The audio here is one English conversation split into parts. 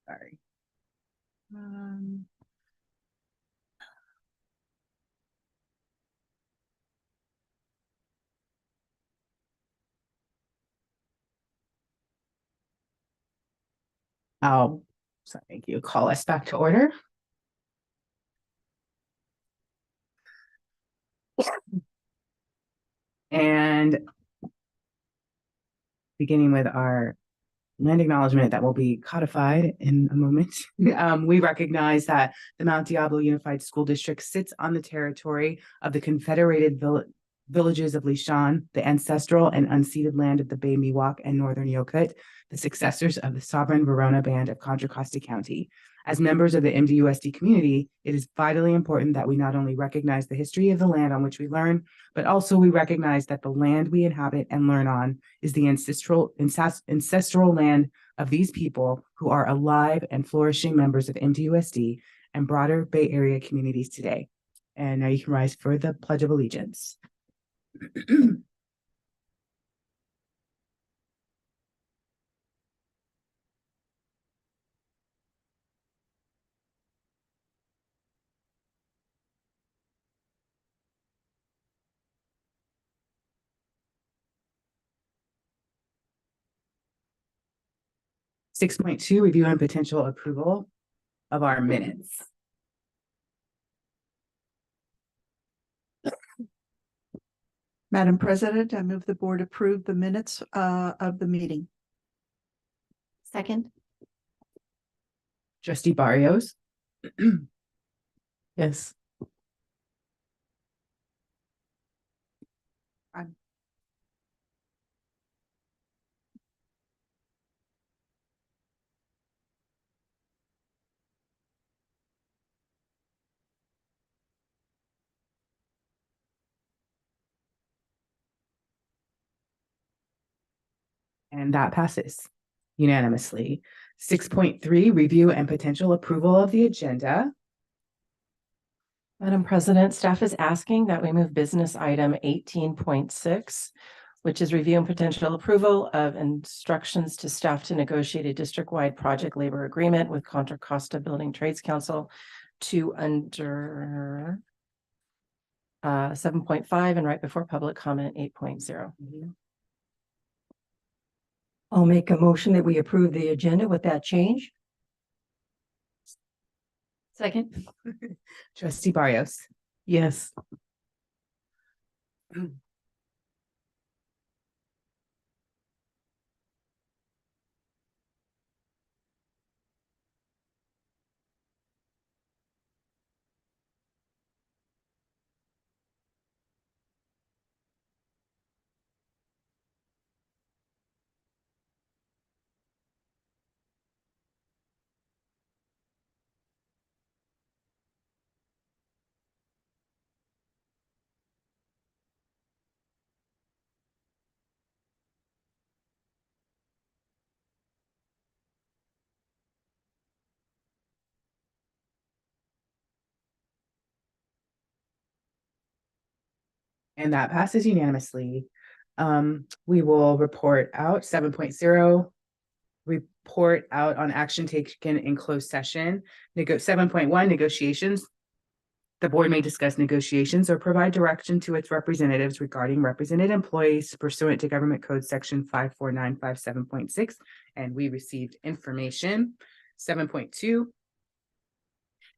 Sorry. Oh, so thank you. Call us back to order. And beginning with our land acknowledgement that will be codified in a moment. We recognize that the Mount Diablo Unified School District sits on the territory of the Confederated Villages of Lisjan, the ancestral and unceded land of the Bay Miwok and Northern Yokut, the successors of the sovereign Verona Band of Contra Costa County. As members of the MDUSD community, it is vitally important that we not only recognize the history of the land on which we learn, but also we recognize that the land we inhabit and learn on is the ancestral land of these people who are alive and flourishing members of MDUSD and broader Bay Area communities today. And now you can rise for the Pledge of Allegiance. 6.2, review and potential approval of our minutes. Madam President, I move the board approve the minutes of the meeting. Second. Trustee Barrios. Yes. And that passes unanimously. 6.3, review and potential approval of the agenda. Madam President, staff is asking that we move business item 18.6, which is review and potential approval of instructions to staff to negotiate a district-wide project labor agreement with Contra Costa Building Trades Council to under 7.5 and right before public comment 8.0. I'll make a motion that we approve the agenda with that change. Second. Trustee Barrios. Yes. And that passes unanimously. We will report out 7.0, report out on action taken in closed session. 7.1, negotiations. The board may discuss negotiations or provide direction to its representatives regarding represented employees pursuant to Government Code Section 54957.6, and we received information. 7.2,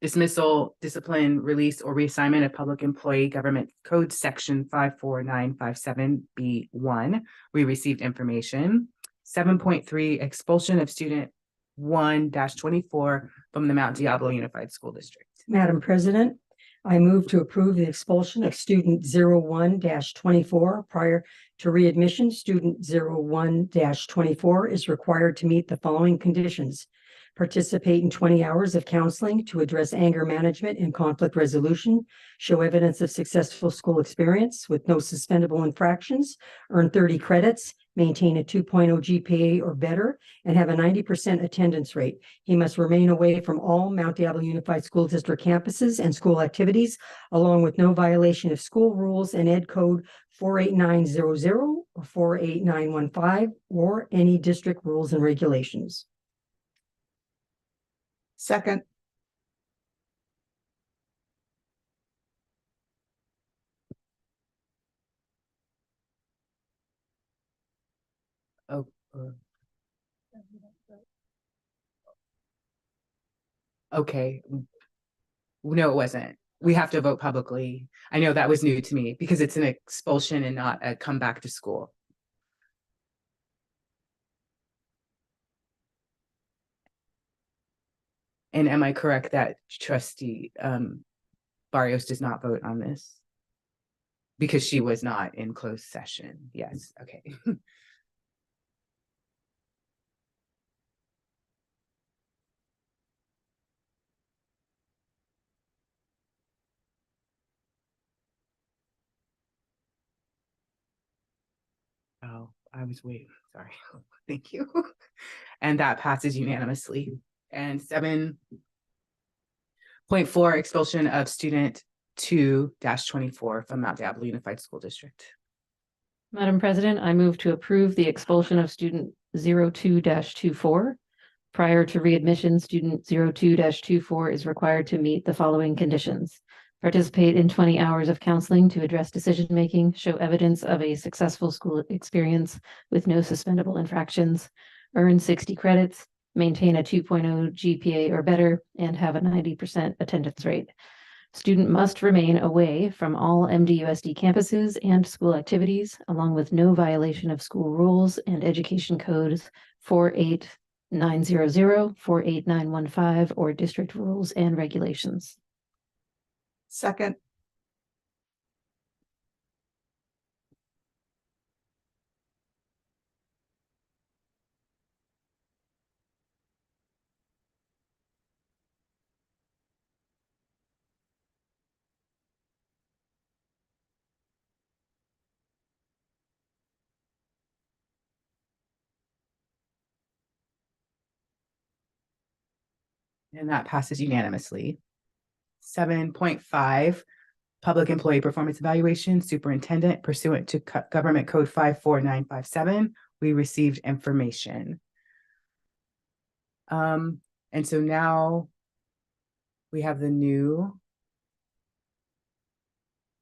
dismissal, discipline, release, or reassignment of public employee, Government Code Section 54957B1. We received information. 7.3, expulsion of student 1-24 from the Mount Diablo Unified School District. Madam President, I move to approve the expulsion of student 01-24 prior to readmission. Student 01-24 is required to meet the following conditions: participate in 20 hours of counseling to address anger management and conflict resolution, show evidence of successful school experience with no suspendable infractions, earn 30 credits, maintain a 2.0 GPA or better, and have a 90% attendance rate. He must remain away from all Mount Diablo Unified School District campuses and school activities, along with no violation of school rules and Ed Code 48900 or 48915 or any district rules and regulations. Second. Oh. Okay. No, it wasn't. We have to vote publicly. I know that was new to me because it's an expulsion and not a come back to school. And am I correct that trustee Barrios does not vote on this? Because she was not in closed session. Yes, okay. Oh, I was waiting, sorry. Thank you. And that passes unanimously. And 7.4 expulsion of student 2-24 from Mount Diablo Unified School District. Madam President, I move to approve the expulsion of student 02-24. Prior to readmission, student 02-24 is required to meet the following conditions: participate in 20 hours of counseling to address decision-making, show evidence of a successful school experience with no suspendable infractions, earn 60 credits, maintain a 2.0 GPA or better, and have a 90% attendance rate. Student must remain away from all MDUSD campuses and school activities, along with no violation of school rules and education codes 48900, 48915, or district rules and regulations. Second. And that passes unanimously. 7.5, public employee performance evaluation, superintendent pursuant to government code 54957. We received information. And so now we have the new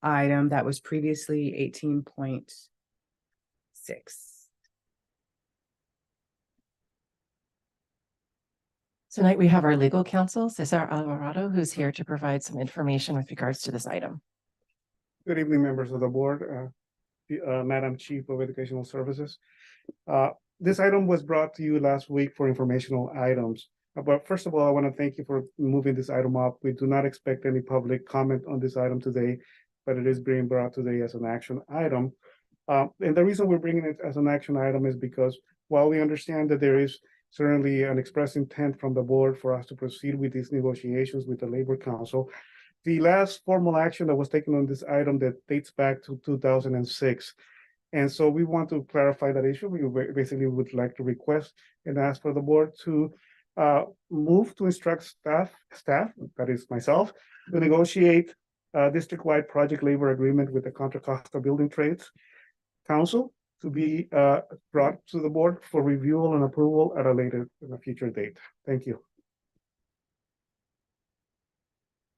item that was previously 18.6. Tonight, we have our legal counsel, Cesar Alvarado, who's here to provide some information with regards to this item. Good evening, members of the board, Madam Chief of Educational Services. This item was brought to you last week for informational items. But first of all, I want to thank you for moving this item up. We do not expect any public comment on this item today, but it is being brought today as an action item. And the reason we're bringing it as an action item is because while we understand that there is certainly an express intent from the board for us to proceed with these negotiations with the Labor Council, the last formal action that was taken on this item that dates back to 2006. And so we want to clarify that issue. We basically would like to request and ask for the board to move to instruct staff, that is myself, to negotiate a district-wide project labor agreement with the Contra Costa Building Trades Council to be brought to the board for review and approval at a future date. Thank you.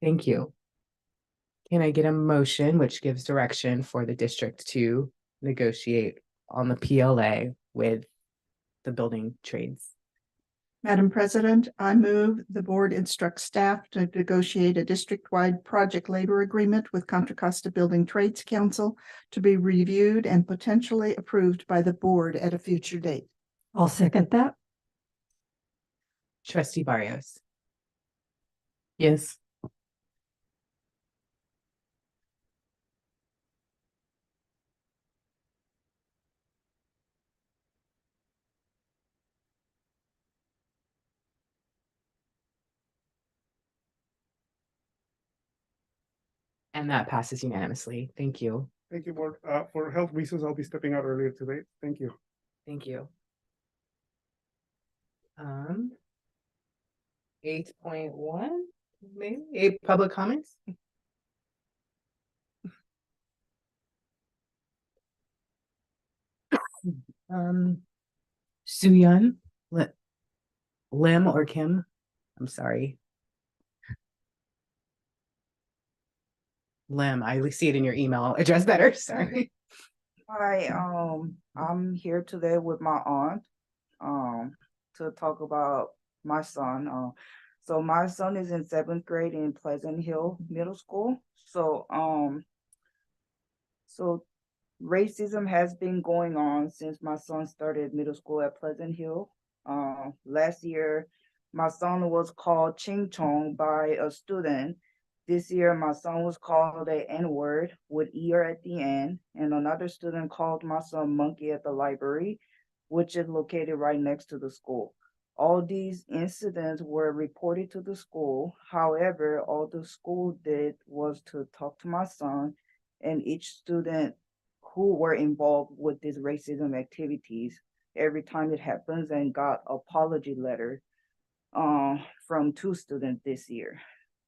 Thank you. Can I get a motion which gives direction for the district to negotiate on the PLA with the building trades? Madam President, I move the board instruct staff to negotiate a district-wide project labor agreement with Contra Costa Building Trades Council to be reviewed and potentially approved by the board at a future date. I'll second that. Trustee Barrios. Yes. And that passes unanimously. Thank you. Thank you, board. For health reasons, I'll be stepping out earlier today. Thank you. Thank you. 8.1, maybe 8 public comments. Suyun, Lim or Kim, I'm sorry. Lim, I see it in your email address better, sorry. Hi, I'm here today with my aunt, to talk about my son. So my son is in 7th grade in Pleasant Hill Middle School. So racism has been going on since my son started middle school at Pleasant Hill. Last year, my son was called Ching Chong by a student. This year, my son was called a N-word with ear at the end, and another student called my son monkey at the library, which is located right next to the school. All these incidents were reported to the school. However, all the school did was to talk to my son and each student who were involved with these racism activities every time it happens, and got apology letter from 2 students this year.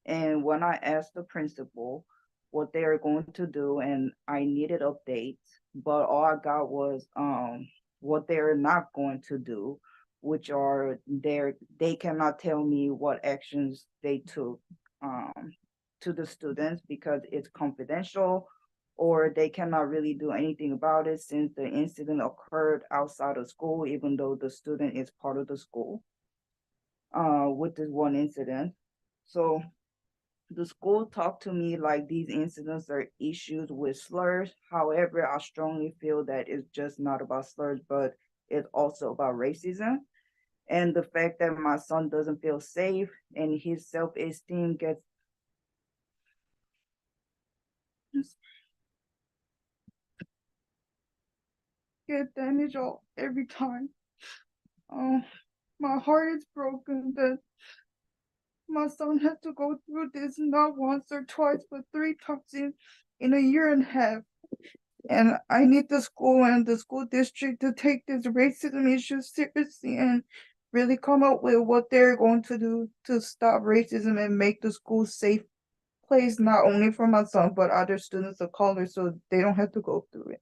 And when I asked the principal what they are going to do, and I needed updates, but all I got was what they're not going to do, which are they cannot tell me what actions they took to the students because it's confidential, or they cannot really do anything about it since the incident occurred outside of school, even though the student is part of the school with this one incident. So the school talked to me like these incidents are issues with slurs. However, I strongly feel that it's just not about slurs, but it's also about racism. And the fact that my son doesn't feel safe and his self-esteem gets damaged every time. My heart is broken that my son had to go through this not once or twice, but 3 times in a year and a half. And I need the school and the school district to take this racism issue seriously and really come up with what they're going to do to stop racism and make the school safe place, not only for my son, but other students of color, so they don't have to go through it.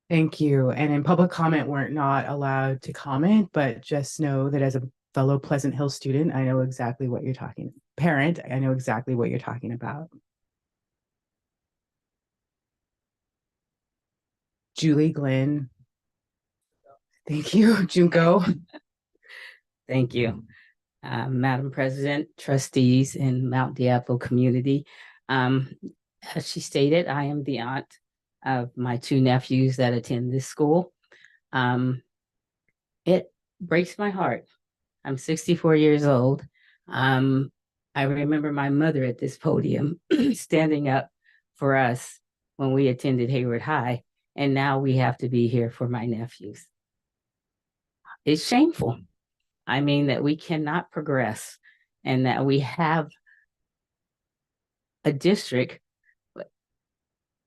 Thank you. And in public comment, we're not allowed to comment, but just know that as a fellow Pleasant Hill student, I know exactly what you're talking, parent, I know exactly what you're talking about. Julie, Glenn. Thank you, Junko. Thank you. Madam President, trustees, and Mount Diablo community. As she stated, I am the aunt of my 2 nephews that attend this school. It breaks my heart. I'm 64 years old. I remember my mother at this podium standing up for us when we attended Hayward High, and now we have to be here for my nephews. It's shameful. I mean, that we cannot progress and that we have a district,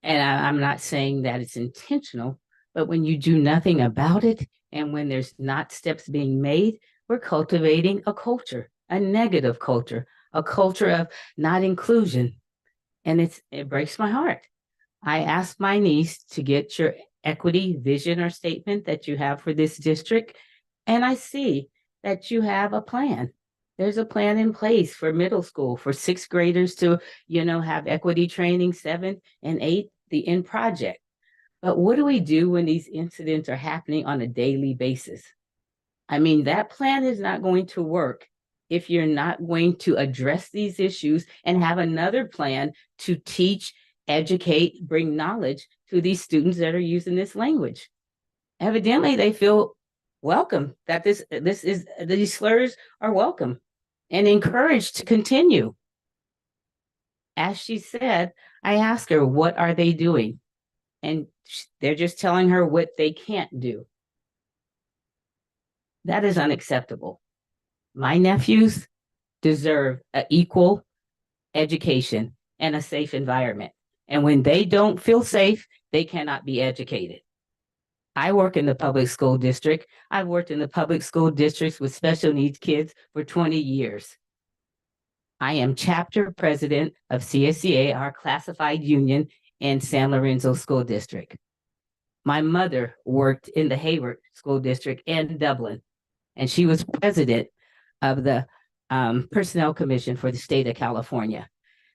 and I'm not saying that it's intentional, but when you do nothing about it and when there's not steps being made, we're cultivating a culture, a negative culture, a culture of not inclusion. And it breaks my heart. I asked my niece to get your equity vision or statement that you have for this district, and I see that you have a plan. There's a plan in place for middle school, for 6th graders to, have equity training, 7th and 8th, the end project. But what do we do when these incidents are happening on a daily basis? I mean, that plan is not going to work if you're not going to address these issues and have another plan to teach, educate, bring knowledge to these students that are using this language. Evidently, they feel welcome, that these slurs are welcome and encouraged to continue. As she said, I asked her, what are they doing? And they're just telling her what they can't do. That is unacceptable. My nephews deserve an equal education and a safe environment. And when they don't feel safe, they cannot be educated. I work in the public school district. I've worked in the public school districts with special needs kids for 20 years. I am chapter president of CSEA, our classified union in San Lorenzo School District. My mother worked in the Hayward School District in Dublin, and she was president of the Personnel Commission for the state of California.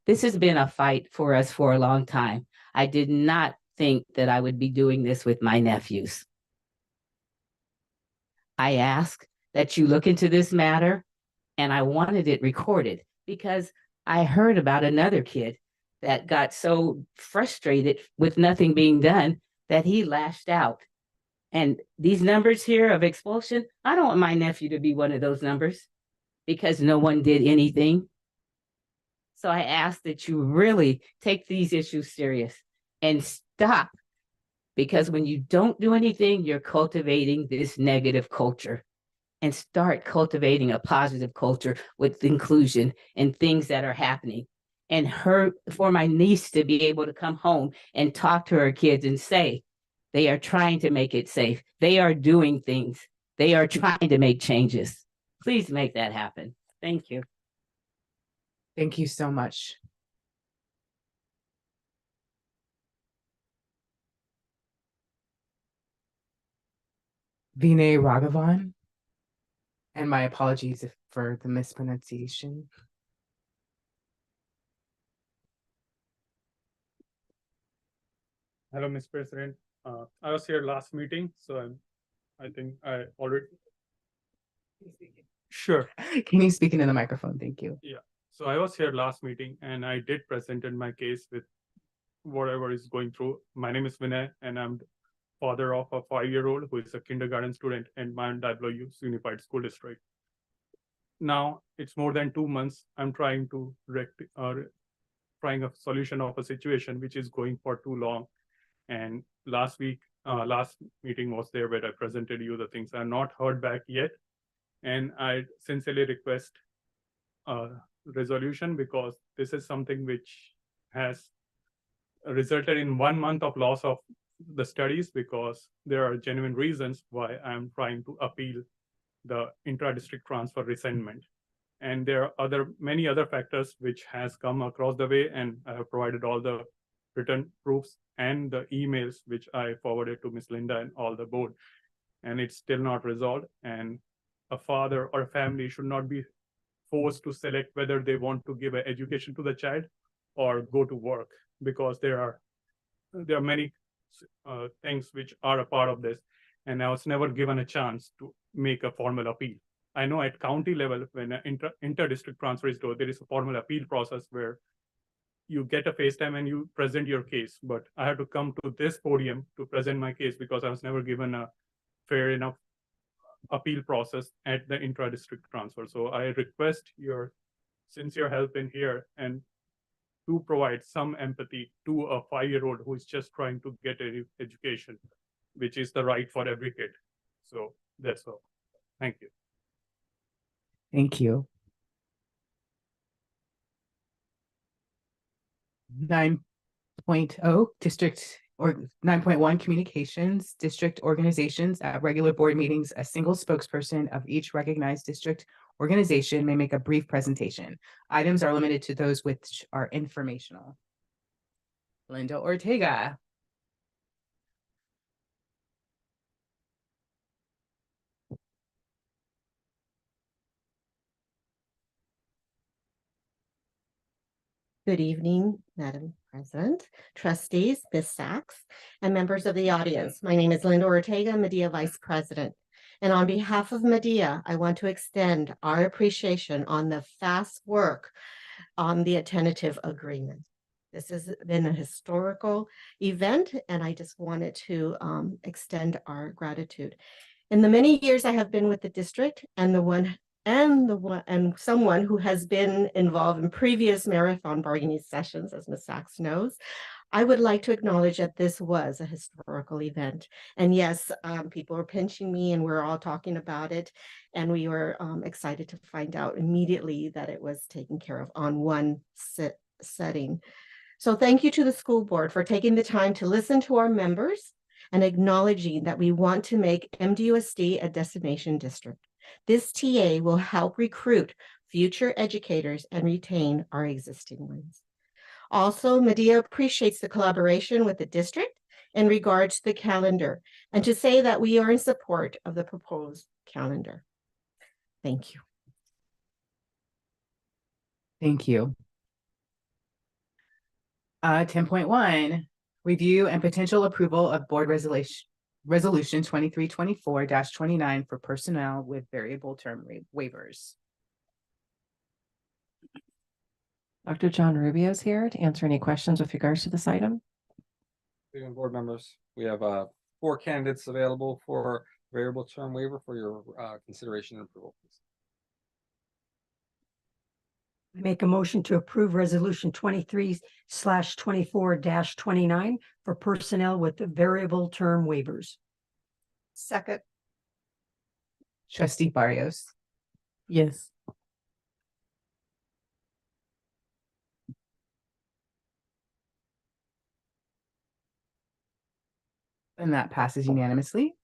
This has been a fight for us for a long time. I did not think that I would be doing this with my nephews. I ask that you look into this matter, and I wanted it recorded because I heard about another kid that got so frustrated with nothing being done that he lashed out. And these numbers here of expulsion, I don't want my nephew to be one of those numbers because no one did anything. So I ask that you really take these issues serious and stop, because when you don't do anything, you're cultivating this negative culture, and start cultivating a positive culture with inclusion and things that are happening. And for my niece to be able to come home and talk to her kids and say, they are trying to make it safe. They are doing things. They are trying to make changes. Please make that happen. Thank you. Thank you so much. Vinay Raghavan. And my apologies for the mispronunciation. Hello, Ms. President. I was here last meeting, so I think I already. Sure. Can you speak into the microphone? Thank you. Yeah. So I was here last meeting and I did presented my case with whatever is going through. My name is Vinay and I'm father of a 5-year-old who is a kindergarten student in Mount W Unified School District. Now it's more than 2 months. I'm trying to trying a solution of a situation which is going for too long. And last meeting was there where I presented you the things. I'm not heard back yet. And I sincerely request a resolution because this is something which has resulted in 1 month of loss of the studies because there are genuine reasons why I'm trying to appeal the intra-district transfer rescindment. And there are many other factors which has come across the way, and I have provided all the written proofs and the emails which I forwarded to Ms. Linda and all the board, and it's still not resolved. And a father or a family should not be forced to select whether they want to give an education to the child or go to work, because there are many things which are a part of this, and I was never given a chance to make a formal appeal. I know at county level, when an inter-district transfer is done, there is a formal appeal process where you get a FaceTime and you present your case, but I had to come to this podium to present my case because I was never given a fair enough appeal process at the intra-district transfer. So I request your sincere help in here and to provide some empathy to a 5-year-old who is just trying to get an education, which is the right for every kid. So that's all. Thank you. Thank you. 9.0 district or 9.1 communications. District organizations at regular board meetings, a single spokesperson of each recognized district organization may make a brief presentation. Items are limited to those which are informational. Linda Ortega. Good evening, Madam President, trustees, Ms. Sachs, and members of the audience. My name is Linda Ortega, Medea Vice President. And on behalf of Medea, I want to extend our appreciation on the fast work on the tentative agreement. This has been a historical event, and I just wanted to extend our gratitude. In the many years I have been with the district and someone who has been involved in previous marathon bargaining sessions, as Ms. Sachs knows, I would like to acknowledge that this was a historical event. And yes, people were pinching me and we're all talking about it. And we were excited to find out immediately that it was taken care of on one setting. So thank you to the school board for taking the time to listen to our members and acknowledging that we want to make MDUSD a destination district. This TA will help recruit future educators and retain our existing ones. Also, Medea appreciates the collaboration with the district in regard to the calendar and to say that we are in support of the proposed calendar. Thank you. Thank you. 10.1, review and potential approval of board resolution 2324-29 for personnel with variable term waivers. Dr. John Rubio is here to answer any questions with regards to this item. Board members, we have 4 candidates available for variable term waiver for your consideration and approval. Please. I make a motion to approve resolution 23/24-29 for personnel with variable term waivers. Second. Trustee Barrios. Yes. And that passes unanimously.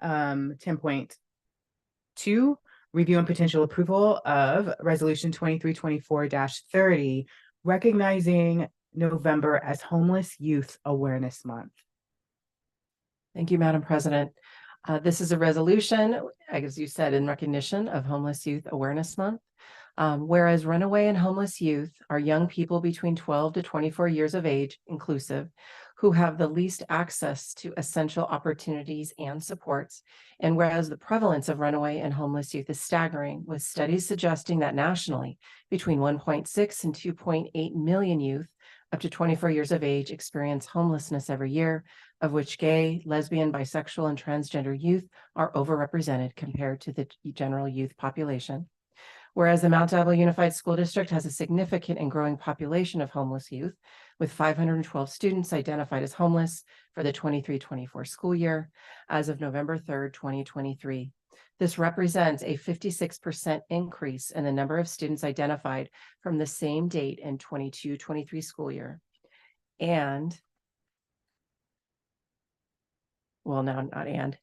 10.2, review and potential approval of resolution 2324-30, recognizing November as Homeless Youth Awareness Month. Thank you, Madam President. This is a resolution, as you said, in recognition of Homeless Youth Awareness Month. Whereas runaway and homeless youth are young people between 12 to 24 years of age, inclusive, who have the least access to essential opportunities and supports. And whereas the prevalence of runaway and homeless youth is staggering, with studies suggesting that nationally, between 1.6 and 2.8 million youth up to 24 years of age experience homelessness every year, of which gay, lesbian, bisexual, and transgender youth are overrepresented compared to the general youth population. Whereas the Mount Diablo Unified School District has a significant and growing population of homeless youth, with 512 students identified as homeless for the 23-24 school year as of November 3rd, 2023. This represents a 56% increase in the number of students identified from the same date in 22-23 school year. And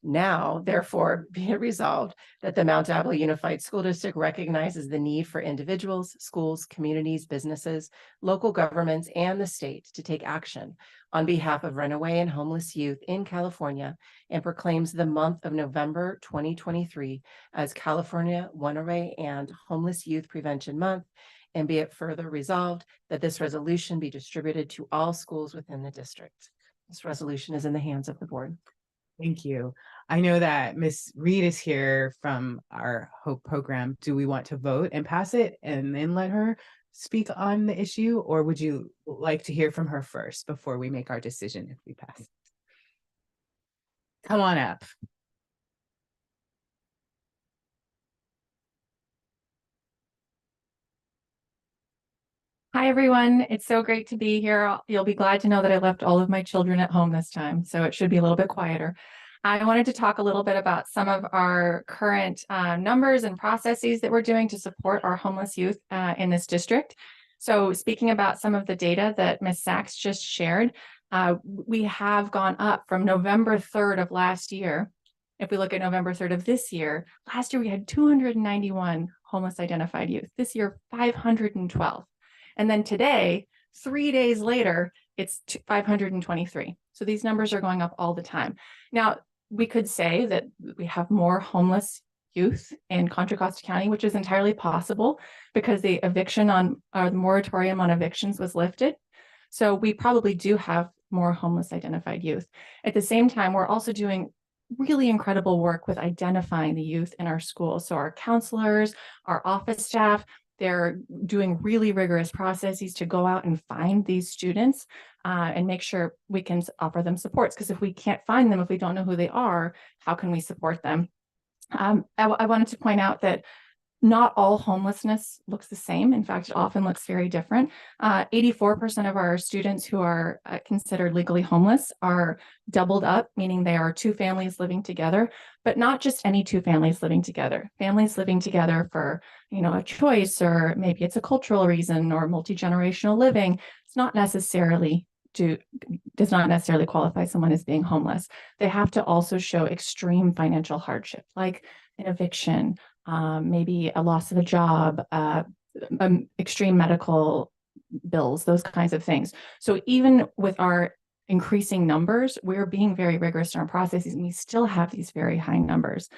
now, therefore, be it resolved that the Mount Diablo Unified School District recognizes the need for individuals, schools, communities, businesses, local governments, and the state to take action on behalf of runaway and homeless youth in California, and proclaims the month of November 2023 as California Runaway and Homeless Youth Prevention Month. And be it further resolved that this resolution be distributed to all schools within the district. This resolution is in the hands of the board. Thank you. I know that Ms. Reed is here from our HOPE program. Do we want to vote and pass it and then let her speak on the issue? Or would you like to hear from her first before we make our decision if we pass? Come on up. Hi, everyone. It's so great to be here. You'll be glad to know that I left all of my children at home this time, so it should be a little bit quieter. I wanted to talk a little bit about some of our current numbers and processes that we're doing to support our homeless youth in this district. So speaking about some of the data that Ms. Sachs just shared, we have gone up from November 3rd of last year. If we look at November 3rd of this year, last year we had 291 homeless identified youth. This year, 512. And then today, 3 days later, it's 523. So these numbers are going up all the time. Now, we could say that we have more homeless youth in Contra Costa County, which is entirely possible because the moratorium on evictions was lifted. So we probably do have more homeless identified youth. At the same time, we're also doing really incredible work with identifying the youth in our schools. So our counselors, our office staff, they're doing really rigorous processes to go out and find these students and make sure we can offer them supports. Because if we can't find them, if we don't know who they are, how can we support them? I wanted to point out that not all homelessness looks the same. In fact, it often looks very different. 84% of our students who are considered legally homeless are doubled up, meaning they are 2 families living together, but not just any 2 families living together. Families living together for, a choice, or maybe it's a cultural reason or multi-generational living. It's not necessarily does not necessarily qualify someone as being homeless. They have to also show extreme financial hardship, like an eviction, maybe a loss of a job, extreme medical bills, those kinds of things. So even with our increasing numbers, we're being very rigorous in our processes, and we still have these very high numbers.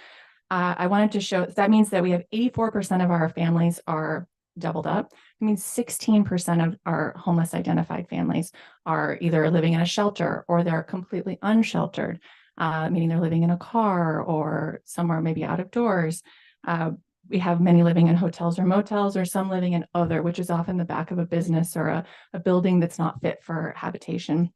I wanted to show, that means that we have 84% of our families are doubled up. It means 16% of our homeless identified families are either living in a shelter or they're completely unsheltered, meaning they're living in a car or somewhere maybe out of doors. We have many living in hotels or motels, or some living in other, which is often the back of a business or a building that's not fit for habitation.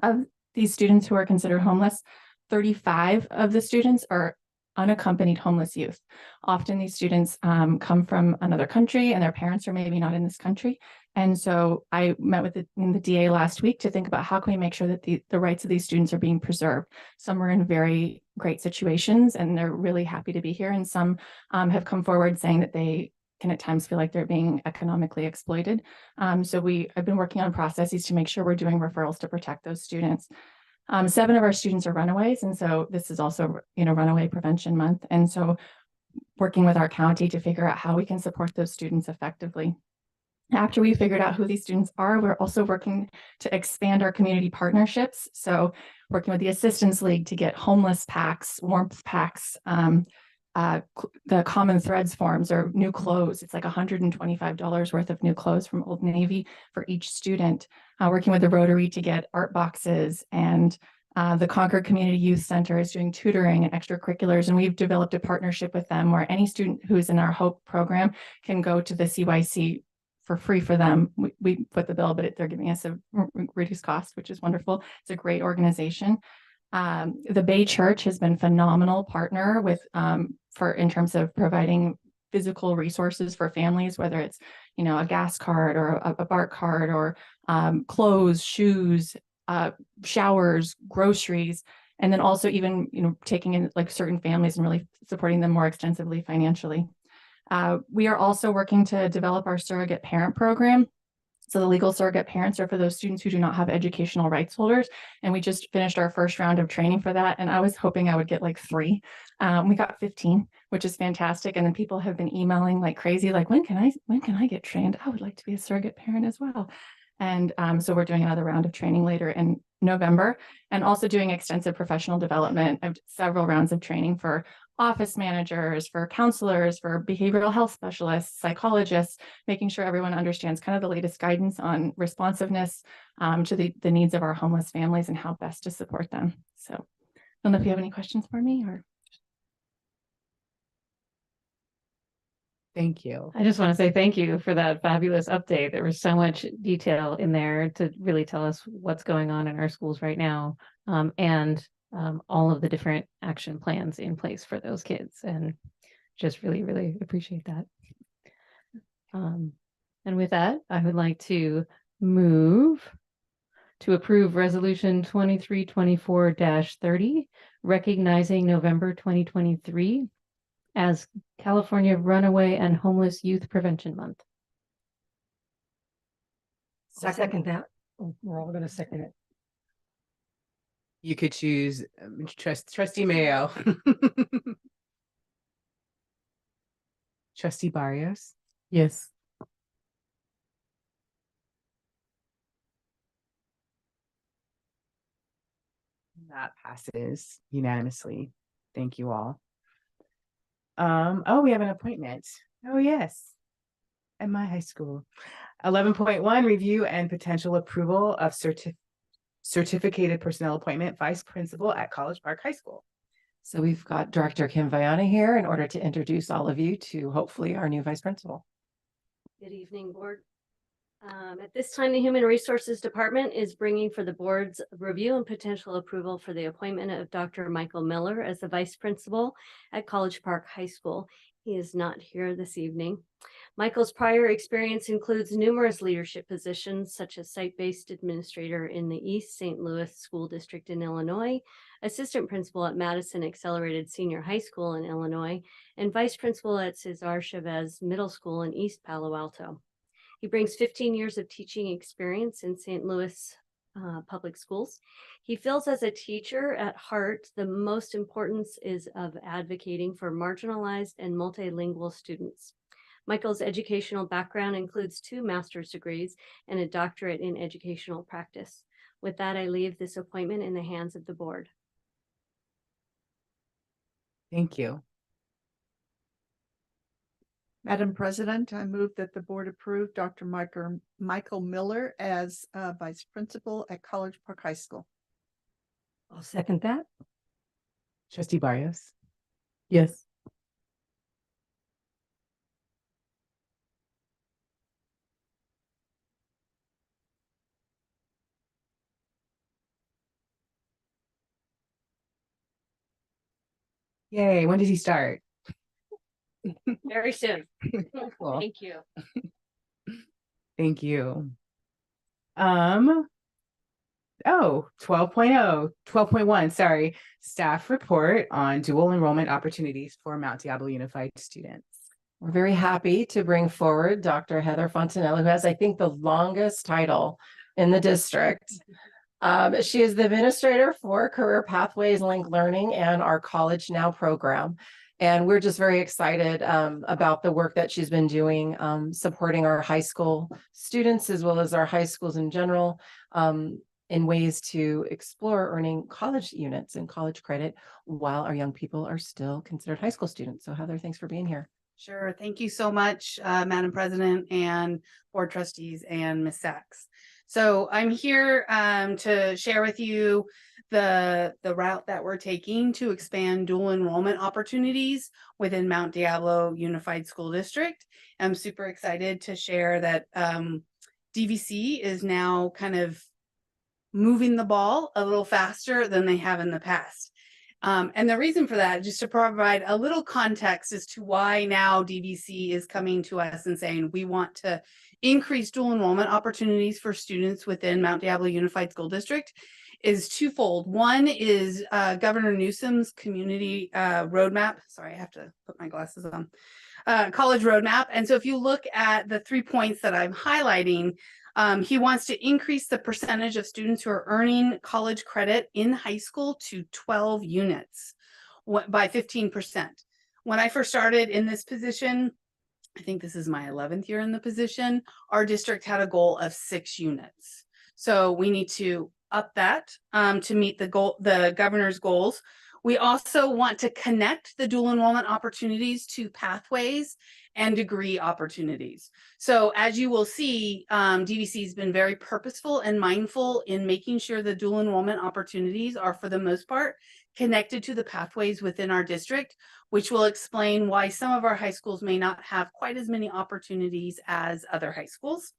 Of these students who are considered homeless, 35 of the students are unaccompanied homeless youth. Often these students come from another country and their parents are maybe not in this country. And so I met with the DA last week to think about how can we make sure that the rights of these students are being preserved. Some are in very great situations and they're really happy to be here. And some have come forward saying that they can at times feel like they're being economically exploited. So I've been working on processes to make sure we're doing referrals to protect those students. 7 of our students are runaways. And so this is also, Runaway Prevention Month. And so working with our county to figure out how we can support those students effectively. After we figured out who these students are, we're also working to expand our community partnerships. So working with the Assistance League to get homeless packs, warmth packs, the Common Threads forms or new clothes. It's like $125 worth of new clothes from Old Navy for each student. Working with the Rotary to get art boxes, and the Concord Community Youth Center is doing tutoring and extracurriculars. And we've developed a partnership with them where any student who's in our HOPE program can go to the CYC for free for them. We put the bill, but they're giving us a reduced cost, which is wonderful. It's a great organization. The Bay Church has been a phenomenal partner with in terms of providing physical resources for families, whether it's a gas card or a BART card or clothes, shoes, showers, groceries, and then also even taking in like certain families and really supporting them more extensively financially. We are also working to develop our surrogate parent program. So the legal surrogate parents are for those students who do not have educational rights holders. And we just finished our first round of training for that. And I was hoping I would get like 3. We got 15, which is fantastic. And then people have been emailing like crazy, like, when can I get trained? I would like to be a surrogate parent as well. And so we're doing another round of training later in November, and also doing extensive professional development of several rounds of training for office managers, for counselors, for behavioral health specialists, psychologists, making sure everyone understands kind of the latest guidance on responsiveness to the needs of our homeless families and how best to support them. So I don't know if you have any questions for me or. Thank you. I just want to say thank you for that fabulous update. There was so much detail in there to really tell us what's going on in our schools right now, and all of the different action plans in place for those kids, and just really, really appreciate that. And with that, I would like to move to approve Resolution 2324-30, recognizing November 2023 as California Runaway and Homeless Youth Prevention Month. Second that. We're all going to second it. You could choose Trustee Mayo. Trustee Barrios. Yes. That passes unanimously. Thank you all. Oh, we have an appointment. Oh, yes. At my high school. 11.1, review and potential approval of certificated personnel appointment, vice principal at College Park High School. So we've got Director Kim Viana here in order to introduce all of you to hopefully our new vice principal. Good evening, board. At this time, the Human Resources Department is bringing for the board's review and potential approval for the appointment of Dr. Michael Miller as the vice principal at College Park High School. He is not here this evening. Michael's prior experience includes numerous leadership positions, such as site-based administrator in the East St. Louis School District in Illinois, assistant principal at Madison Accelerated Senior High School in Illinois, and vice principal at Cesar Chavez Middle School in East Palo Alto. He brings 15 years of teaching experience in St. Louis public schools. He feels as a teacher at heart, the most importance is of advocating for marginalized and multilingual students. Michael's educational background includes 2 master's degrees and a doctorate in educational practice. With that, I leave this appointment in the hands of the board. Thank you. Madam President, I move that the board approve Dr. Michael Miller as vice principal at College Park High School. I'll second that. Trustee Barrios. Yes. Yay, when did he start? Very soon. Cool. Thank you. Thank you. 12.1, sorry. Staff report on dual enrollment opportunities for Mount Diablo Unified students. We're very happy to bring forward Dr. Heather Fontanella, who has, I think, the longest title in the district. She is the administrator for Career Pathways Link Learning and our College Now program. And we're just very excited about the work that she's been doing, supporting our high school students as well as our high schools in general, in ways to explore earning college units and college credit while our young people are still considered high school students. So Heather, thanks for being here. Sure. Thank you so much, Madam President and Board Trustees and Ms. Sachs. So I'm here to share with you the route that we're taking to expand dual enrollment opportunities within Mount Diablo Unified School District. I'm super excited to share that DVC is now kind of moving the ball a little faster than they have in the past. And the reason for that, just to provide a little context as to why now DVC is coming to us and saying we want to increase dual enrollment opportunities for students within Mount Diablo Unified School District, is twofold. One is Governor Newsom's community roadmap. Sorry, I have to put my glasses on. College roadmap. And so if you look at the 3 points that I'm highlighting, he wants to increase the percentage of students who are earning college credit in high school to 12 units by 15%. When I first started in this position, I think this is my 11th year in the position, our district had a goal of 6 units. So we need to up that to meet the goal, the governor's goals. We also want to connect the dual enrollment opportunities to pathways and degree opportunities. So as you will see, DVC has been very purposeful and mindful in making sure the dual enrollment opportunities are, for the most part, connected to the pathways within our district, which will explain why some of our high schools may not have quite as many opportunities as other high schools.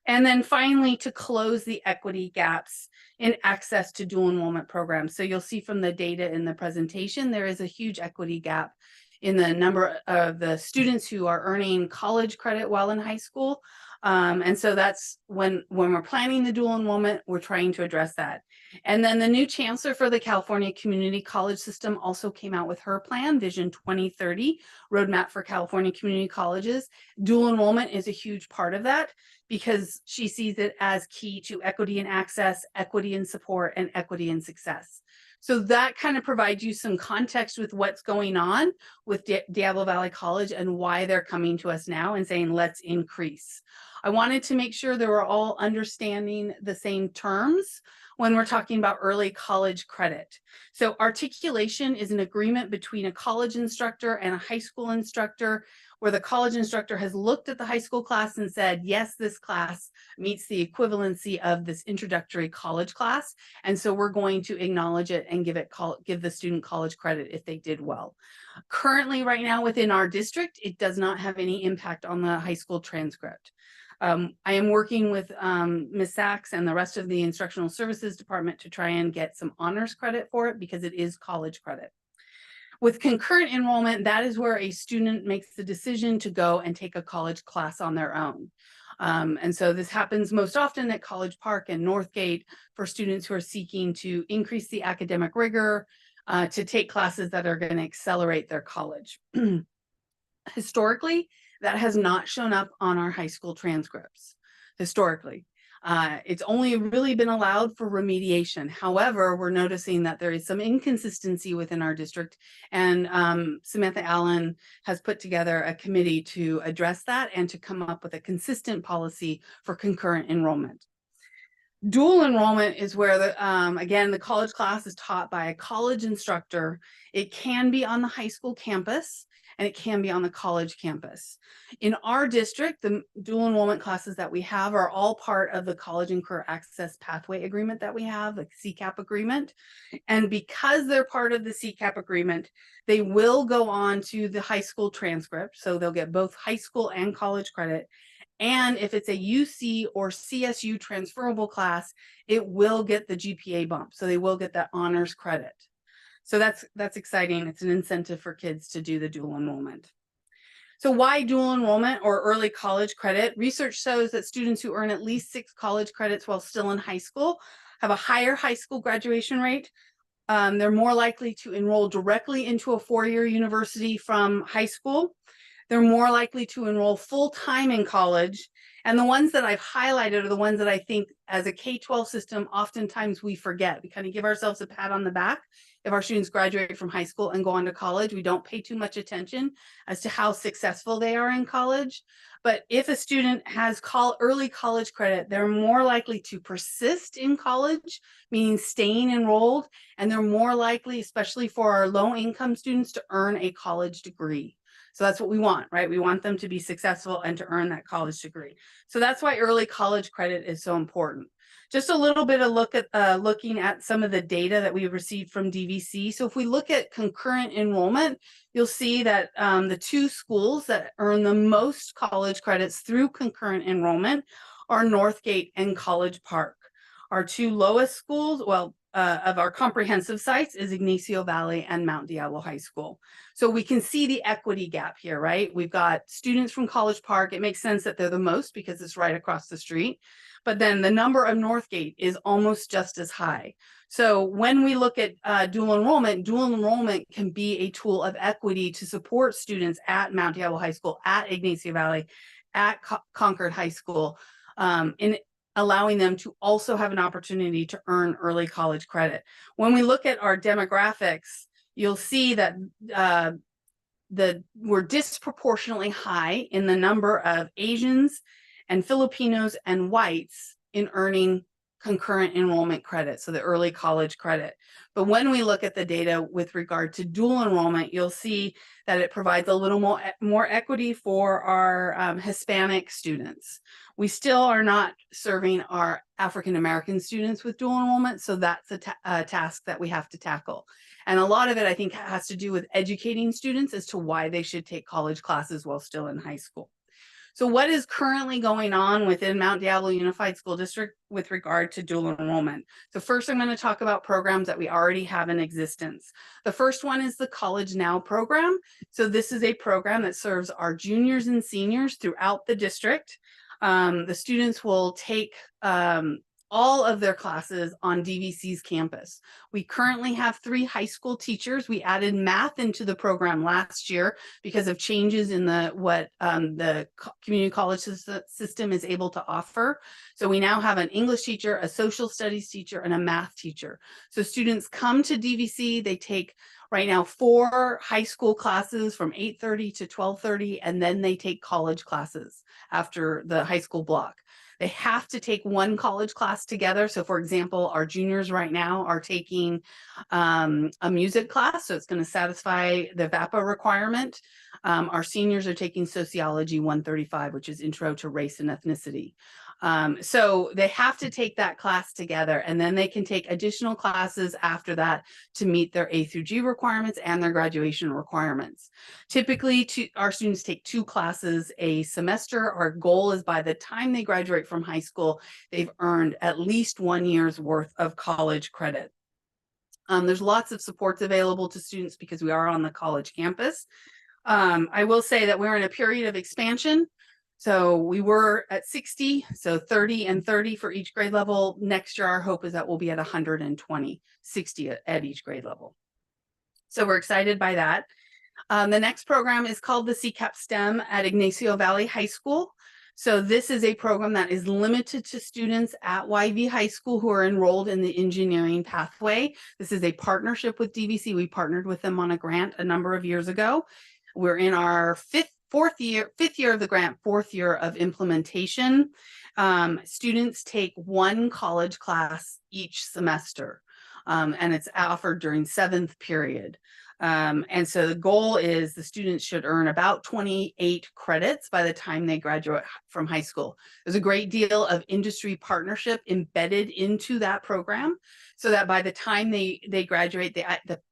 And then finally, to close the equity gaps in access to dual enrollment programs. So you'll see from the data in the presentation, there is a huge equity gap in the number of the students who are earning college credit while in high school. And so that's when we're planning the dual enrollment, we're trying to address that. And then the new chancellor for the California Community College System also came out with her plan, Vision 2030, Roadmap for California Community Colleges. Dual enrollment is a huge part of that because she sees it as key to equity and access, equity and support, and equity and success. So that kind of provides you some context with what's going on with Diablo Valley College and why they're coming to us now and saying, let's increase. I wanted to make sure they were all understanding the same terms when we're talking about early college credit. So articulation is an agreement between a college instructor and a high school instructor, where the college instructor has looked at the high school class and said, yes, this class meets the equivalency of this introductory college class. And so we're going to acknowledge it and give the student college credit if they did well. Currently, right now within our district, it does not have any impact on the high school transcript. I am working with Ms. Sachs and the rest of the instructional services department to try and get some honors credit for it because it is college credit. With concurrent enrollment, that is where a student makes the decision to go and take a college class on their own. And so this happens most often at College Park and Northgate for students who are seeking to increase the academic rigor, to take classes that are going to accelerate their college. Historically, that has not shown up on our high school transcripts. Historically, it's only really been allowed for remediation. However, we're noticing that there is some inconsistency within our district, and Samantha Allen has put together a committee to address that and to come up with a consistent policy for concurrent enrollment. Dual enrollment is where again, the college class is taught by a college instructor. It can be on the high school campus and it can be on the college campus. In our district, the dual enrollment classes that we have are all part of the College and Career Access Pathway Agreement that we have, the CCAP agreement. And because they're part of the CCAP agreement, they will go on to the high school transcript. So they'll get both high school and college credit. And if it's a UC or CSU transferable class, it will get the GPA bump. So they will get that honors credit. So that's exciting. It's an incentive for kids to do the dual enrollment. So why dual enrollment or early college credit? Research shows that students who earn at least 6 college credits while still in high school have a higher high school graduation rate. They're more likely to enroll directly into a 4-year university from high school. They're more likely to enroll full-time in college. And the ones that I've highlighted are the ones that I think as a K-12 system, oftentimes we forget. We kind of give ourselves a pat on the back. If our students graduate from high school and go on to college, we don't pay too much attention as to how successful they are in college. But if a student has early college credit, they're more likely to persist in college, meaning staying enrolled, and they're more likely, especially for our low-income students, to earn a college degree. So that's what we want, right? We want them to be successful and to earn that college degree. So that's why early college credit is so important. Just a little bit of looking at some of the data that we received from DVC. So if we look at concurrent enrollment, you'll see that the 2 schools that earn the most college credits through concurrent enrollment are Northgate and College Park. Our 2 lowest schools, of our comprehensive sites is Ignacio Valley and Mount Diablo High School. So we can see the equity gap here, right? We've got students from College Park. It makes sense that they're the most because it's right across the street. But then the number of Northgate is almost just as high. So when we look at dual enrollment can be a tool of equity to support students at Mount Diablo High School, at Ignacio Valley, at Concord High School, in allowing them to also have an opportunity to earn early college credit. When we look at our demographics, you'll see that we're disproportionately high in the number of Asians and Filipinos and whites in earning concurrent enrollment credit, so the early college credit. But when we look at the data with regard to dual enrollment, you'll see that it provides a little more equity for our Hispanic students. We still are not serving our African American students with dual enrollment, so that's a task that we have to tackle. And a lot of it, I think, has to do with educating students as to why they should take college classes while still in high school. So what is currently going on within Mount Diablo Unified School District with regard to dual enrollment? So first, I'm going to talk about programs that we already have in existence. The first one is the College Now program. So this is a program that serves our juniors and seniors throughout the district. The students will take all of their classes on DVC's campus. We currently have 3 high school teachers. We added math into the program last year because of changes in what the community college system is able to offer. So we now have an English teacher, a social studies teacher, and a math teacher. So students come to DVC, they take right now 4 high school classes from 8:30 to 12:30, and then they take college classes after the high school block. They have to take 1 college class together. So for example, our juniors right now are taking a music class, so it's going to satisfy the VAPA requirement. Our seniors are taking Sociology 135, which is Intro to Race and Ethnicity. So they have to take that class together, and then they can take additional classes after that to meet their A through G requirements and their graduation requirements. Typically, our students take 2 classes a semester. Our goal is by the time they graduate from high school, they've earned at least 1 year's worth of college credit. There's lots of supports available to students because we are on the college campus. I will say that we're in a period of expansion. So we were at 60, so 30 and 30 for each grade level. Next year, our hope is that we'll be at 120, 60 at each grade level. So we're excited by that. The next program is called the CCAP STEM at Ignacio Valley High School. So this is a program that is limited to students at YV High School who are enrolled in the engineering pathway. This is a partnership with DVC. We partnered with them on a grant a number of years ago. We're in our 5th fifth year of the grant, fourth year of implementation. Students take one college class each semester, and it's offered during seventh period. And so the goal is the students should earn about 28 credits by the time they graduate from high school. There's a great deal of industry partnership embedded into that program, so that by the time they graduate,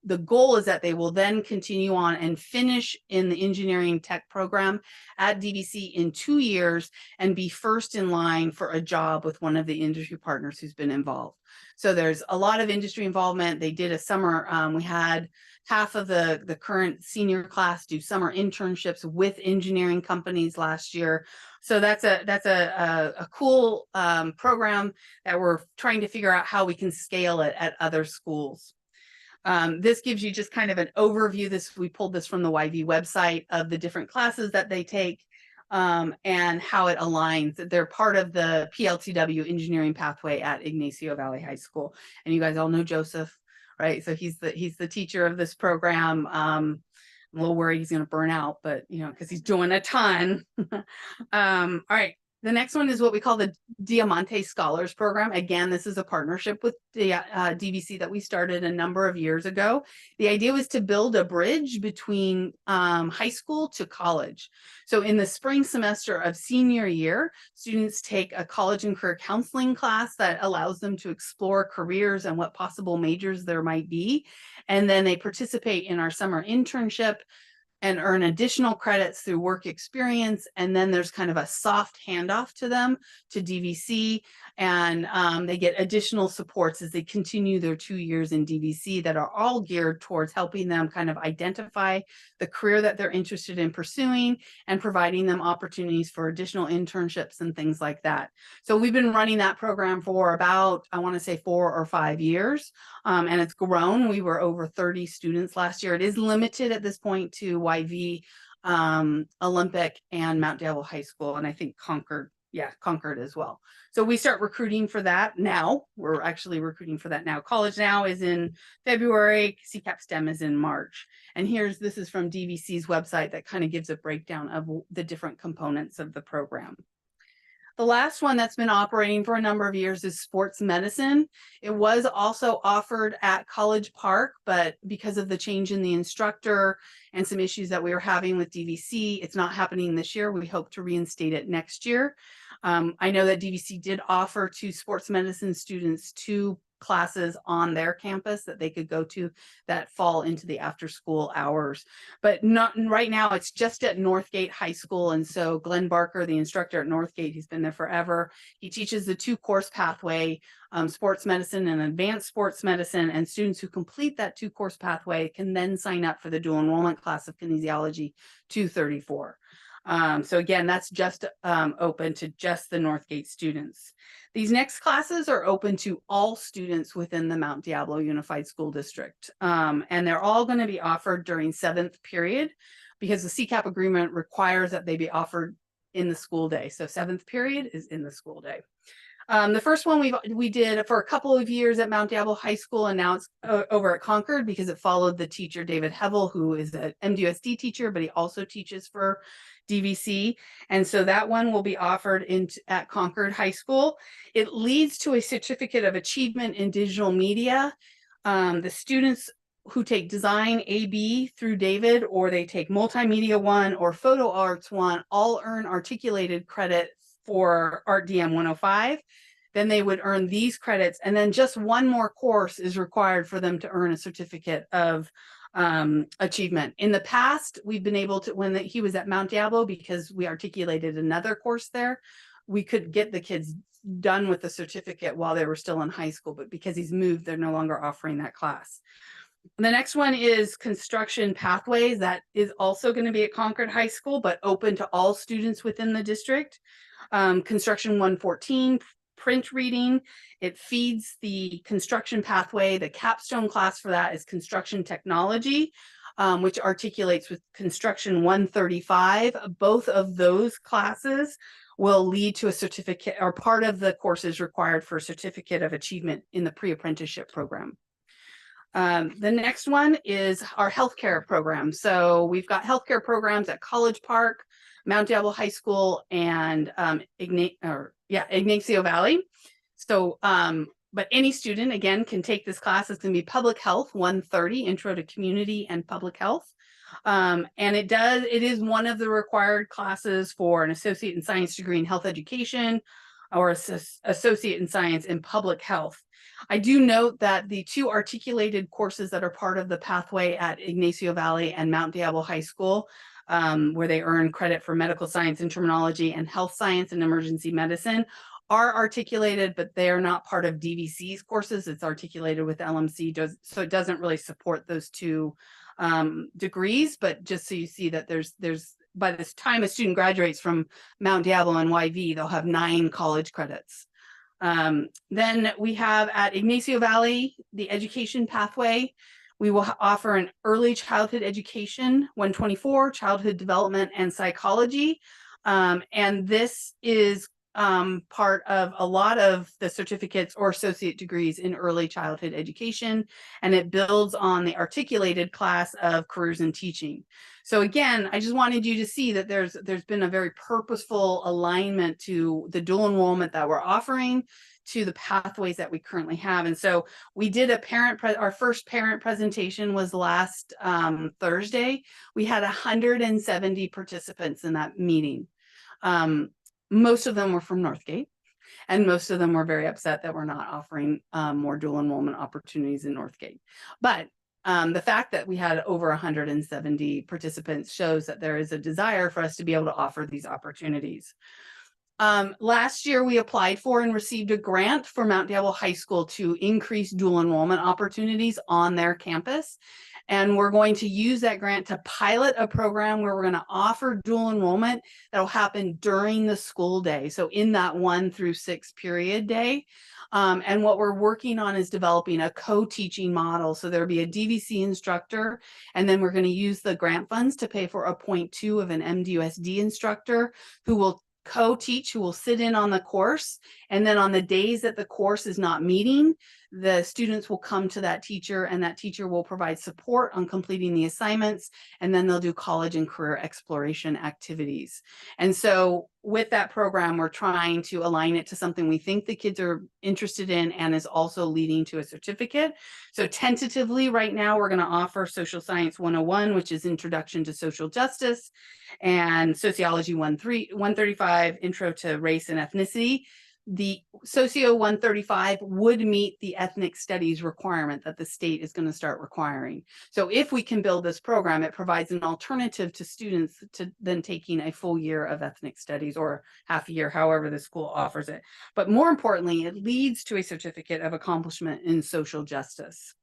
the goal is that they will then continue on and finish in the engineering tech program at DVC in 2 years and be first in line for a job with one of the industry partners who's been involved. So there's a lot of industry involvement. They did a summer, we had half of the current senior class do summer internships with engineering companies last year. So that's a cool program that we're trying to figure out how we can scale it at other schools. This gives you just kind of an overview. We pulled this from the YV website of the different classes that they take and how it aligns. They're part of the PLTW engineering pathway at Ignacio Valley High School. And you guys all know Joseph, right? So he's the teacher of this program. I'm a little worried he's going to burn out, but because he's doing a ton. All right. The next one is what we call the Diamante Scholars Program. Again, this is a partnership with the DVC that we started a number of years ago. The idea was to build a bridge between high school to college. So in the spring semester of senior year, students take a college and career counseling class that allows them to explore careers and what possible majors there might be. And then they participate in our summer internship and earn additional credits through work experience. And then there's kind of a soft handoff to them to DVC, and they get additional supports as they continue their 2 years in DVC that are all geared towards helping them kind of identify the career that they're interested in pursuing and providing them opportunities for additional internships and things like that. So we've been running that program for about, I want to say 4 or 5 years, and it's grown. We were over 30 students last year. It is limited at this point to YV, Olympic, and Mount Diablo High School, and I think Concord as well. So we start recruiting for that now. We're actually recruiting for that now. College Now is in February, CCAP STEM is in March. And this is from DVC's website that kind of gives a breakdown of the different components of the program. The last one that's been operating for a number of years is sports medicine. It was also offered at College Park, but because of the change in the instructor and some issues that we were having with DVC, it's not happening this year. We hope to reinstate it next year. I know that DVC did offer to sports medicine students 2 classes on their campus that they could go to that fall into the after school hours, but not right now. It's just at Northgate High School. And so Glenn Barker, the instructor at Northgate, he's been there forever. He teaches the 2-course pathway, sports medicine and advanced sports medicine, and students who complete that 2-course pathway can then sign up for the dual enrollment class of kinesiology 234. So again, that's just open to just the Northgate students. These next classes are open to all students within the Mount Diablo Unified School District. And they're all going to be offered during 7th period because the CCAP agreement requires that they be offered in the school day. So 7th period is in the school day. The first one we did for a couple of years at Mount Diablo High School, and now it's over at Concord because it followed the teacher, David Hevel, who is an MDUSD teacher, but he also teaches for DVC. And so that one will be offered at Concord High School. It leads to a certificate of achievement in digital media. The students who take design AB through David, or they take multimedia 1 or photo arts 1, all earn articulated credit for Art DM 105. Then they would earn these credits, and then just one more course is required for them to earn a certificate of achievement. In the past, we've been able to, when he was at Mount Diablo, because we articulated another course there, we could get the kids done with the certificate while they were still in high school, but because he's moved, they're no longer offering that class. The next one is construction pathways. That is also going to be at Concord High School, but open to all students within the district. Construction 114, print reading. It feeds the construction pathway. The capstone class for that is construction technology, which articulates with construction 135. Both of those classes will lead to a certificate, or part of the courses required for a certificate of achievement in the pre-apprenticeship program. The next one is our healthcare program. So we've got healthcare programs at College Park, Mount Diablo High School and Ignacio Valley. So, but any student, again, can take this class. It's going to be Public Health 130, Intro to Community and Public Health. And it is one of the required classes for an associate in science degree in health education or associate in science in public health. I do note that the two articulated courses that are part of the pathway at Ignacio Valley and Mount Diablo High School, where they earn credit for medical science and terminology and health science and emergency medicine, are articulated, but they are not part of DVC's courses. It's articulated with LMC, so it doesn't really support those two degrees. But just so you see that there's by this time a student graduates from Mount Diablo and YV, they'll have 9 college credits. Then we have at Ignacio Valley, the education pathway. We will offer an early childhood education, 124, childhood development and psychology. And this is part of a lot of the certificates or associate degrees in early childhood education, and it builds on the articulated class of careers in teaching. So again, I just wanted you to see that there's been a very purposeful alignment to the dual enrollment that we're offering, to the pathways that we currently have. And so we did our first parent presentation was last Thursday. We had 170 participants in that meeting. Most of them were from Northgate, and most of them were very upset that we're not offering more dual enrollment opportunities in Northgate. But the fact that we had over 170 participants shows that there is a desire for us to be able to offer these opportunities. Last year, we applied for and received a grant for Mount Diablo High School to increase dual enrollment opportunities on their campus. And we're going to use that grant to pilot a program where we're going to offer dual enrollment that will happen during the school day. So in that 1 through 6 period day. And what we're working on is developing a co-teaching model. So there'll be a DVC instructor, and then we're going to use the grant funds to pay for a 0.2 of an MDUSD instructor who will co-teach, who will sit in on the course. And then on the days that the course is not meeting, the students will come to that teacher, and that teacher will provide support on completing the assignments, and then they'll do college and career exploration activities. And so with that program, we're trying to align it to something we think the kids are interested in and is also leading to a certificate. So tentatively right now, we're going to offer Social Science 101, which is Introduction to Social Justice, and Sociology 135, Intro to Race and Ethnicity. The Socio 135 would meet the ethnic studies requirement that the state is going to start requiring. So if we can build this program, it provides an alternative to students to then taking a full year of ethnic studies, or half a year, however the school offers it. But more importantly, it leads to a certificate of accomplishment in social justice.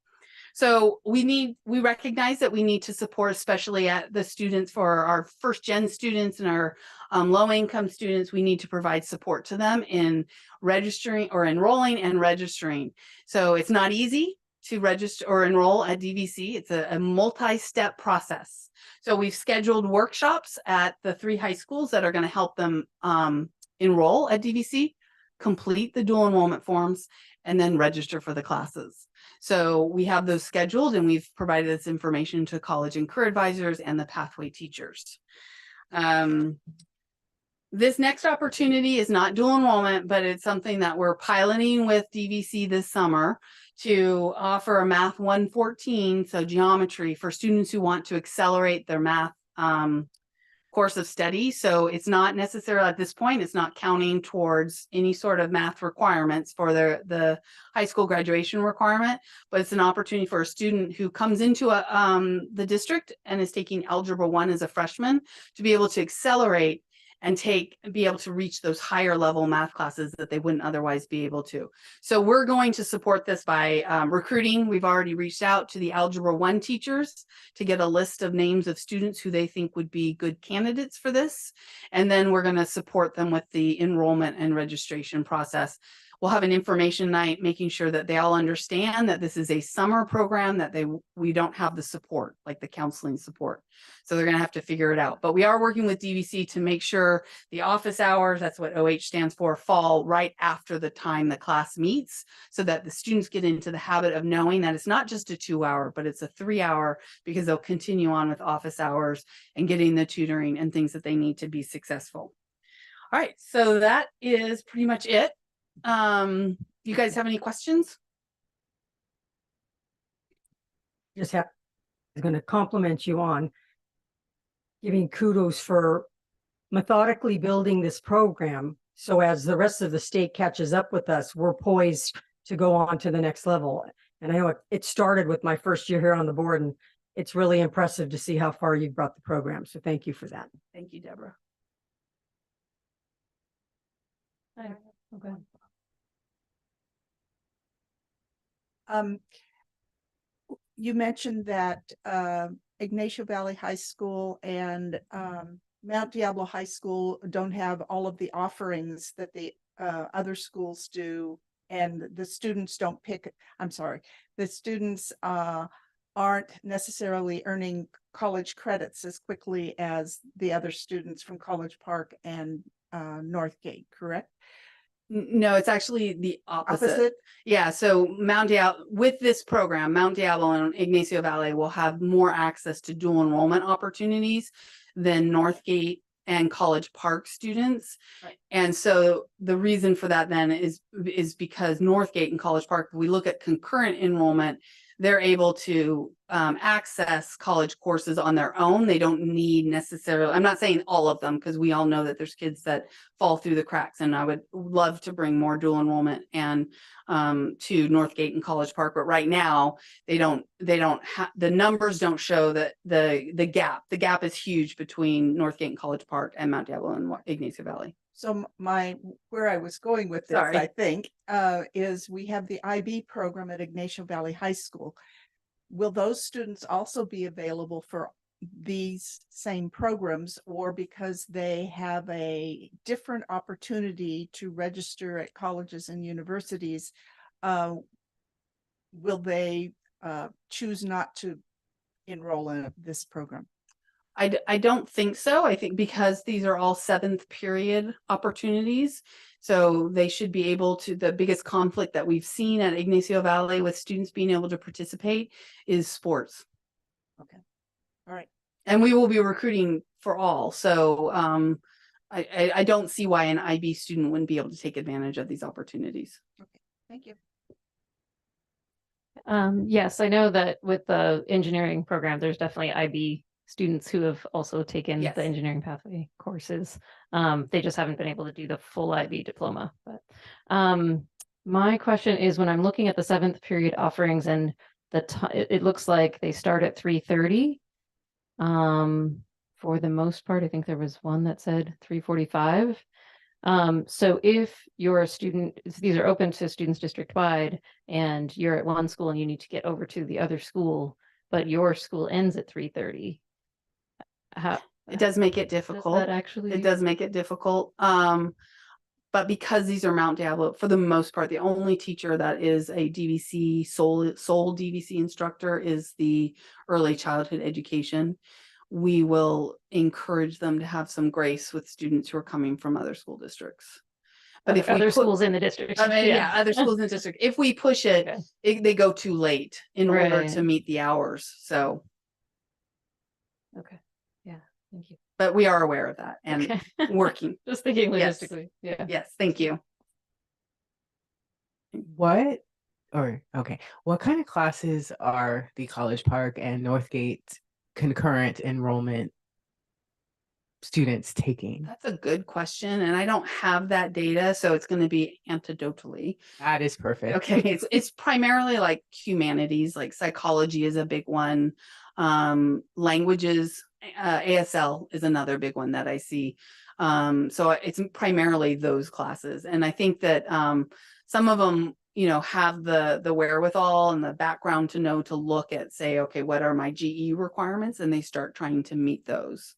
So we recognize that we need to support, especially at the students, for our first gen students and our low income students, we need to provide support to them in registering or enrolling and registering. So it's not easy to register or enroll at DVC. It's a multi-step process. So we've scheduled workshops at the 3 high schools that are going to help them enroll at DVC, complete the dual enrollment forms, and then register for the classes. So we have those scheduled, and we've provided this information to college and career advisors and the pathway teachers. This next opportunity is not dual enrollment, but it's something that we're piloting with DVC this summer to offer a Math 114, so geometry, for students who want to accelerate their math course of study. So it's not necessarily at this point, it's not counting towards any sort of math requirements for the high school graduation requirement, but it's an opportunity for a student who comes into the district and is taking Algebra 1 as a freshman to be able to accelerate and be able to reach those higher level math classes that they wouldn't otherwise be able to. So we're going to support this by recruiting. We've already reached out to the Algebra 1 teachers to get a list of names of students who they think would be good candidates for this. And then we're going to support them with the enrollment and registration process. we'll have an information night, making sure that they all understand that this is a summer program, that we don't have the support, like the counseling support. So they're gonna have to figure it out. But we are working with DVC to make sure the office hours, that's what OH stands for, fall right after the time the class meets, so that the students get into the habit of knowing that it's not just a 2-hour, but it's a 3-hour, because they'll continue on with office hours and getting the tutoring and things that they need to be successful. All right, so that is pretty much it. You guys have any questions? Just have, I'm going to compliment you on giving kudos for methodically building this program. So as the rest of the state catches up with us, we're poised to go on to the next level. And I know it started with my first year here on the board, and it's really impressive to see how far you've brought the program. So thank you for that. Thank you, Deborah. Okay. You mentioned that Ignacio Valley High School and Mount Diablo High School don't have all of the offerings that the other schools do, and the students don't pick, I'm sorry, the students aren't necessarily earning college credits as quickly as the other students from College Park and Northgate, correct? No, it's actually the opposite. Yeah, so Mount Diablo, with this program, Mount Diablo and Ignacio Valley will have more access to dual enrollment opportunities than Northgate and College Park students. Right. And so the reason for that then is because Northgate and College Park, if we look at concurrent enrollment, they're able to access college courses on their own. They don't need necessarily, I'm not saying all of them, because we all know that there's kids that fall through the cracks, and I would love to bring more dual enrollment and to Northgate and College Park, but right now they don't have, the numbers don't show that the gap is huge between Northgate and College Park and Mount Diablo and Ignacio Valley. So where I was going with this, Sorry. I think, is we have the IB program at Ignacio Valley High School. Will those students also be available for these same programs, or because they have a different opportunity to register at colleges and universities, will they choose not to enroll in this program? I don't think so. I think because these are all 7th period opportunities, so they should be able to, the biggest conflict that we've seen at Ignacio Valley with students being able to participate is sports. Okay. All right. And we will be recruiting for all. So I don't see why an IB student wouldn't be able to take advantage of these opportunities. Okay, thank you. Yes, I know that with the engineering program, there's definitely IB students who have also taken Yes. the engineering pathway courses. They just haven't been able to do the full IB diploma. But my question is, when I'm looking at the 7th period offerings, and it looks like they start at 3:30. For the most part, I think there was one that said 3:45. So if you're a student, these are open to students district-wide, and you're at one school and you need to get over to the other school, but your school ends at 3:30. It does make it difficult. That actually, It does make it difficult. But because these are Mount Diablo, for the most part, the only teacher that is a DVC, sole DVC instructor is the early childhood education. We will encourage them to have some grace with students who are coming from other school districts. But if other schools in the district. I mean, yeah, other schools in the district. If we push it, Okay. they go too late in order Right. to meet the hours. So, Okay, yeah, thank you. but we are aware of that and Okay. working. Just thinking Yes. logistically, yeah. Yes, thank you. What kind of classes are the College Park and Northgate concurrent enrollment students taking? That's a good question, and I don't have that data, so it's going to be anecdotally. That is perfect. Okay, it's primarily like humanities, like psychology is a big one. Languages, ASL is another big one that I see. So it's primarily those classes, and I think that some of them, have the wherewithal and the background to know to look at, say, okay, what are my GE requirements, and they start trying to meet those.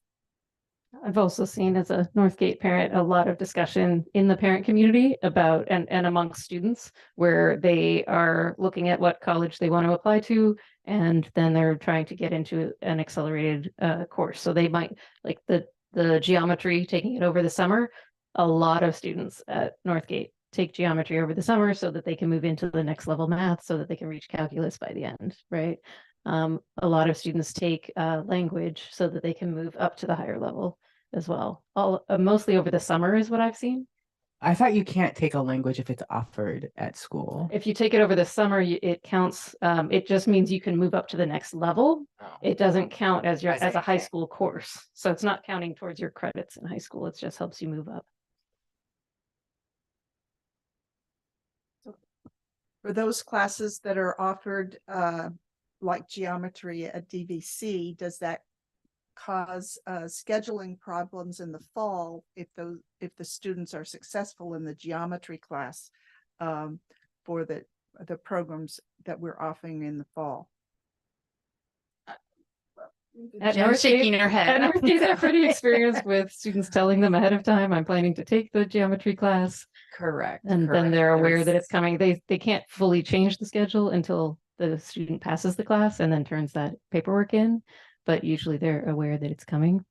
I've also seen as a Northgate parent, a lot of discussion in the parent community about and amongst students where they are looking at what college they want to apply to, and then they're trying to get into an accelerated course. So they might like the geometry, taking it over the summer. A lot of students at Northgate take geometry over the summer so that they can move into the next level math so that they can reach calculus by the end, right? A lot of students take language so that they can move up to the higher level as well. All mostly over the summer is what I've seen. I thought you can't take a language if it's offered at school. If you take it over the summer, it counts. It just means you can move up to the next level. It doesn't count as your as a high school course, so it's not counting towards your credits in high school. It just helps you move up. For those classes that are offered, like geometry at DVC, does that cause scheduling problems in the fall if the students are successful in the geometry class for the programs that we're offering in the fall? Jen's shaking her head. At Northgate, they're pretty experienced with students telling them ahead of time, I'm planning to take the geometry class. Correct. And then correct. they're aware that There's- it's coming. They can't fully change the schedule until the student passes the class and then turns that paperwork in, but usually they're aware that it's coming.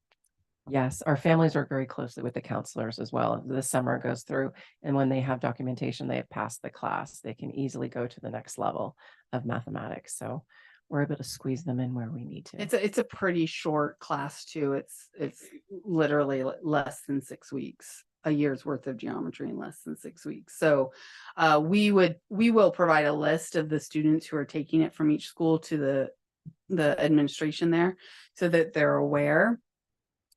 Yes, our families work very closely with the counselors as well. The summer goes through, and when they have documentation, they have passed the class, they can easily go to the next level of mathematics. So we're able to squeeze them in where we need to. It's a pretty short class too. It's literally less than 6 weeks, a year's worth of geometry in less than 6 weeks. So we will provide a list of the students who are taking it from each school to the administration there so that they're aware.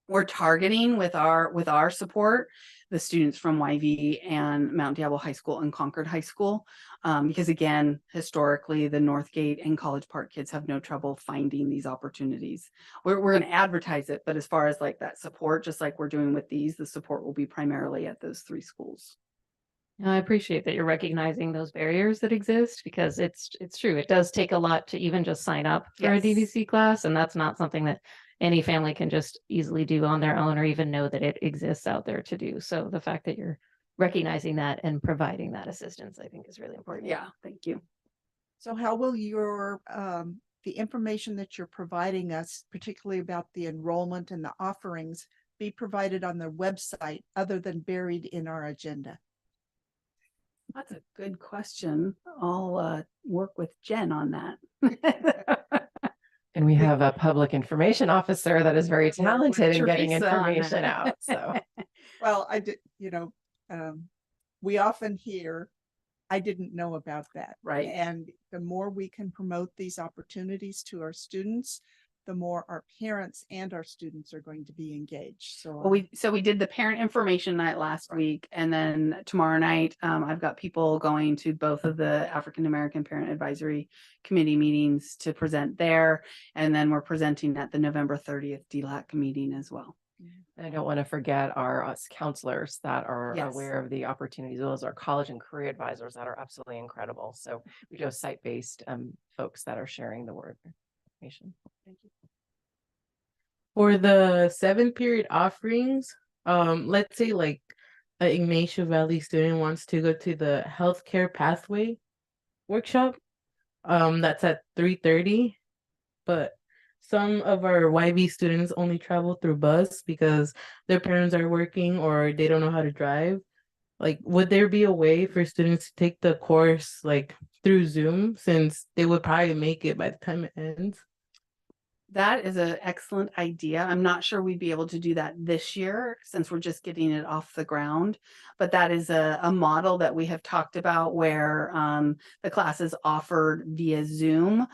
We're targeting with our support the students from YV and Mount Diablo High School and Concord High School, because again, historically, the Northgate and College Park kids have no trouble finding these opportunities. We're going to advertise it, but as far as like that support, just like we're doing with these, the support will be primarily at those 3 schools. I appreciate that you're recognizing those barriers that exist because it's true. It does take a lot to even just sign up for a Yes. DVC class, and that's not something that any family can just easily do on their own or even know that it exists out there to do. So the fact that you're recognizing that and providing that assistance, I think, is really important. Yeah, thank you. So how will your the information that you're providing us, particularly about the enrollment and the offerings, be provided on the website other than buried in our agenda? That's a good question. I'll work with Jen on that. And we have a public information officer that is very talented in getting Teresa on information that. out. So Well, I did, we often hear, I didn't know about that. Right. And the more we can promote these opportunities to our students, the more our parents and our students are going to be engaged. So Well, we did the parent information night last week, and then tomorrow night, I've got people going to both of the African American Parent Advisory Committee meetings to present there, and then we're presenting at the November 30th DLAC meeting as well. and I don't want to forget our counselors that are Yes. aware of the opportunities, those are college and career advisors that are absolutely incredible. So we do have site-based folks that are sharing the word information. Thank you. For the 7th period offerings, let's say like a Ignacio Valley student wants to go to the healthcare pathway workshop. That's at 3:30, but some of our YV students only travel through bus because their parents are working or they don't know how to drive. Like, would there be a way for students to take the course like through Zoom, since they would probably make it by the time it ends? That is an excellent idea. I'm not sure we'd be able to do that this year since we're just getting it off the ground. But that is a model that we have talked about where the class is offered via Zoom,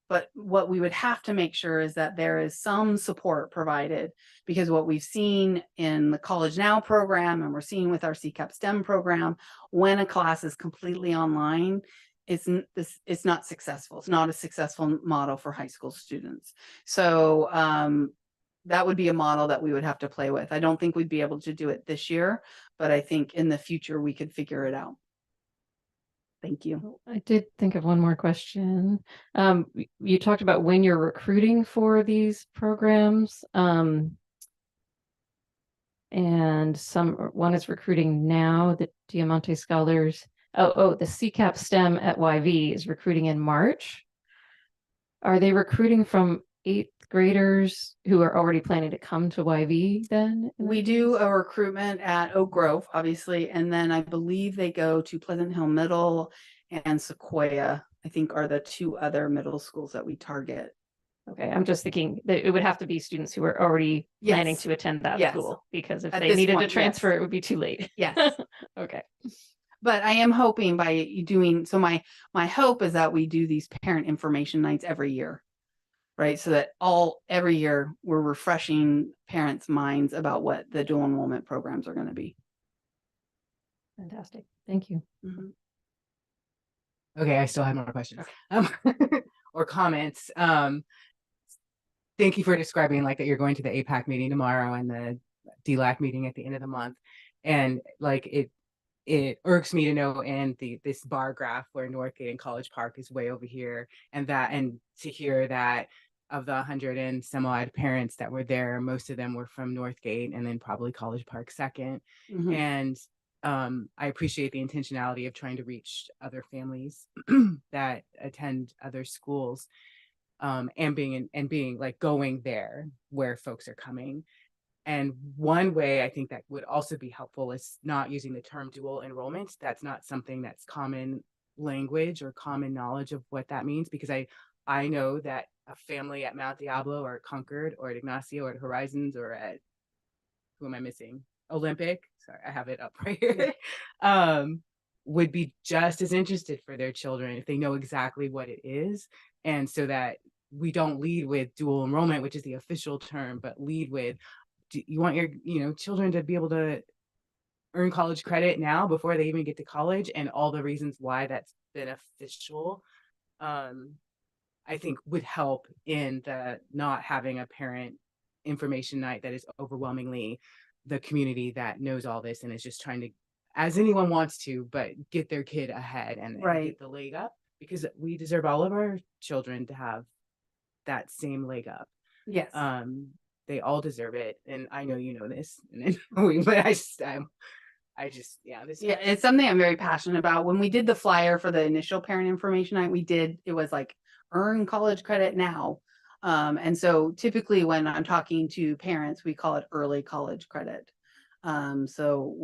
but what we would have to make sure is that there is some support provided, because what we've seen in the College Now program and we're seeing with our CCAP STEM program, when a class is completely online, it's not successful. It's not a successful model for high school students. So that would be a model that we would have to play with. I don't think we'd be able to do it this year, but I think in the future we could figure it out. Thank you. I did think of one more question. You talked about when you're recruiting for these programs. And one is recruiting now, the Diamante Scholars. The CCAP STEM at YV is recruiting in March. Are they recruiting from 8th graders who are already planning to come to YV then? We do a recruitment at Oak Grove, obviously, and then I believe they go to Pleasant Hill Middle and Sequoia, I think are the two other middle schools that we target. Okay, I'm just thinking that it would have to be students who are already planning Yes. to attend that Yes. school, because if At they this needed to point, transfer, yes. it would be too late. Yes. Okay. But I am hoping by you doing, so my hope is that we do these parent information nights every year. Right, so that every year we're refreshing parents' minds about what the dual enrollment programs are going to be. Fantastic. Thank you. Mhm. Okay, I still have more questions. Or comments. Thank you for describing like that you're going to the APAC meeting tomorrow and the DLAC meeting at the end of the month. And like it irks me to know, and this bar graph where Northgate and College Park is way over here, and to hear that of the 100 and some odd parents that were there, most of them were from Northgate and then probably College Park second. Mhm. And I appreciate the intentionality of trying to reach other families that attend other schools, and being like going there where folks are coming. And one way I think that would also be helpful is not using the term dual enrollment. That's not something that's common language or common knowledge of what that means, because I know that a family at Mount Diablo or at Concord or at Ignacio or at Horizons or at, who am I missing? Olympic, sorry, I have it up right here, would be just as interested for their children if they know exactly what it is. And so that we don't lead with dual enrollment, which is the official term, but lead with, you want your children to be able to earn college credit now before they even get to college, and all the reasons why that's beneficial, I think would help in the not having a parent information night that is overwhelmingly the community that knows all this and is just trying to, as anyone wants to, but get their kid ahead and Right. get the leg up, because we deserve all of our children to have that same leg up. Yes. They all deserve it, and I know you know this, but It's something I'm very passionate about. When we did the flyer for the initial parent information night, it was like earn college credit now. And so typically when I'm talking to parents, we call it early college credit. So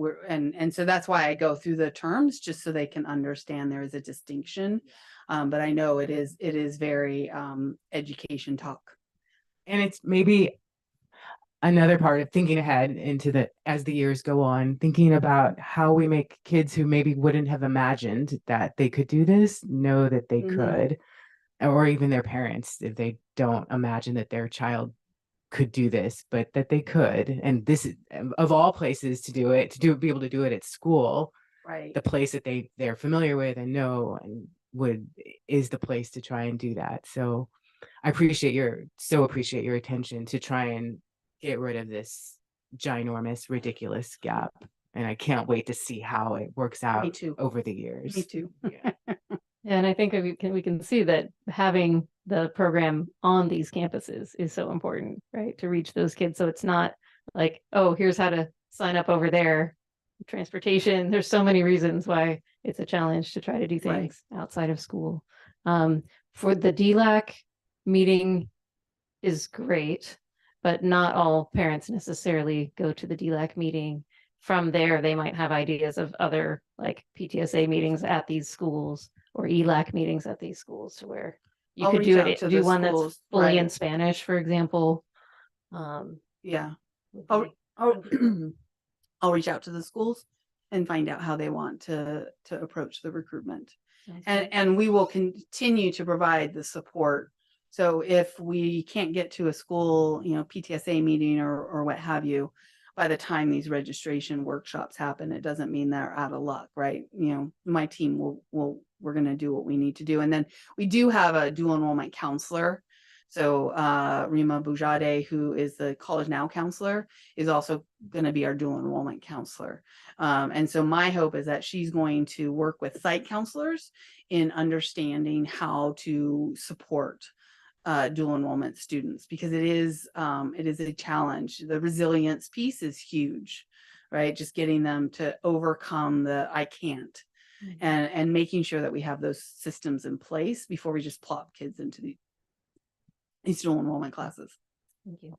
so that's why I go through the terms, just so they can understand there is a distinction. But I know it is very education talk. And it's maybe another part of thinking ahead into as the years go on, thinking about how we make kids who maybe wouldn't have imagined that they could do this know that they Mhm. could, or even their parents, if they don't imagine that their child could do this, but that they could. And this is of all places to be able to do it at school, Right. the place that they're familiar with and know and is the place to try and do that. So I appreciate your attention to try and get rid of this ginormous, ridiculous gap. And I can't wait to see how it works out too. over the years. Me too. And I think we can see that having the program on these campuses is so important, right? To reach those kids. So it's not like, oh, here's how to sign up over there. Transportation. There's so many reasons why it's a challenge to try to do things outside of school. For the DLAC meeting is great, but not all parents necessarily go to the DLAC meeting. From there, they might have ideas of other like PTSA meetings at these schools or ELAC meetings at these schools, to where you I'll could reach do out to do the one schools, that's fully in right. Spanish, for example. Yeah. would be- I'll reach out to the schools and find out how they want to approach the recruitment. Sounds And we will continue to provide the support. So if we can't get to a school, PTSA meeting or what have you, by the time these registration workshops happen, it doesn't mean they're out of luck, right? My team we're going to do what we need to do. And then we do have a dual enrollment counselor. So Rima Boujade, who is the College Now counselor, is also going to be our dual enrollment counselor. And so my hope is that she's going to work with site counselors in understanding how to support dual enrollment students, because it is a challenge. The resilience piece is huge, right? Just getting them to overcome the I can't, and making sure that we have those systems in place before we just plop kids into these dual enrollment classes. Thank you.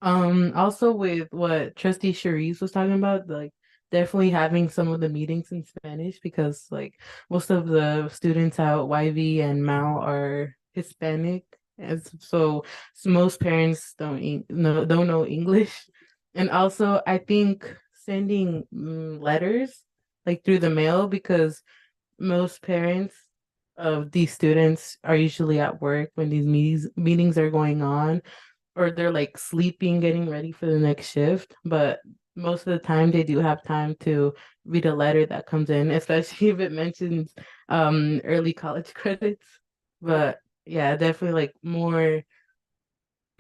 Also with what Trustee Cherise was talking about, like definitely having some of the meetings in Spanish, because like most of the students at YV and Mao are Hispanic, as so most parents don't know English. And also I think sending letters like through the mail, because most parents of these students are usually at work when these meetings are going on, or they're like sleeping, getting ready for the next shift. But most of the time they do have time to read a letter that comes in, especially if it mentions early college credits. But yeah, definitely like more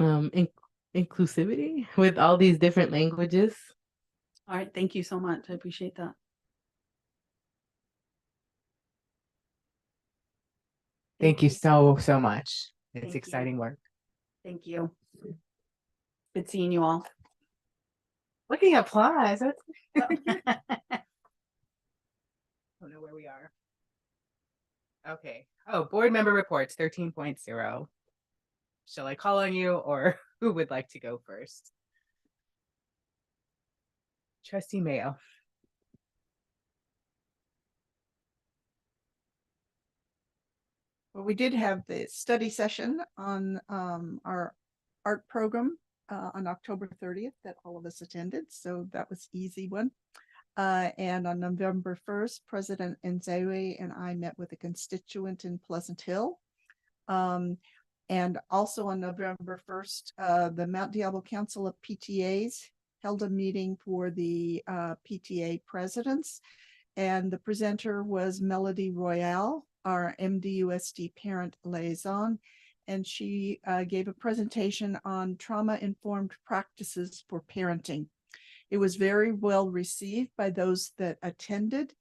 inclusivity with all these different languages. All right, thank you so much. I appreciate that. Thank you so much. It's Thank you. exciting work. Thank you. Good seeing you all. Looking at applause. I don't know where we are. Okay. Oh, board member reports 13.0. Shall I call on you, or who would like to go first? Trustee Mayo. Well, we did have the study session on our art program on October 30th that all of us attended. So that was easy one. And on November 1st, President Nzewe and I met with a constituent in Pleasant Hill. And also on November 1st, the Mount Diablo Council of PTAs held a meeting for the PTA presidents. And the presenter was Melody Royale, our MDUSD parent liaison. And she gave a presentation on trauma-informed practices for parenting. It was very well received by those that attended.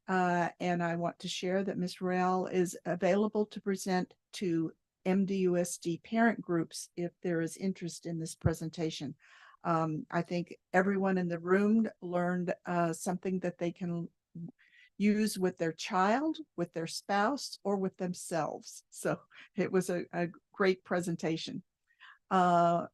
And I want to share that Ms. Royale is available to present to MDUSD parent groups if there is interest in this presentation. I think everyone in the room learned something that they can use with their child, with their spouse, or with themselves. So it was a great presentation. On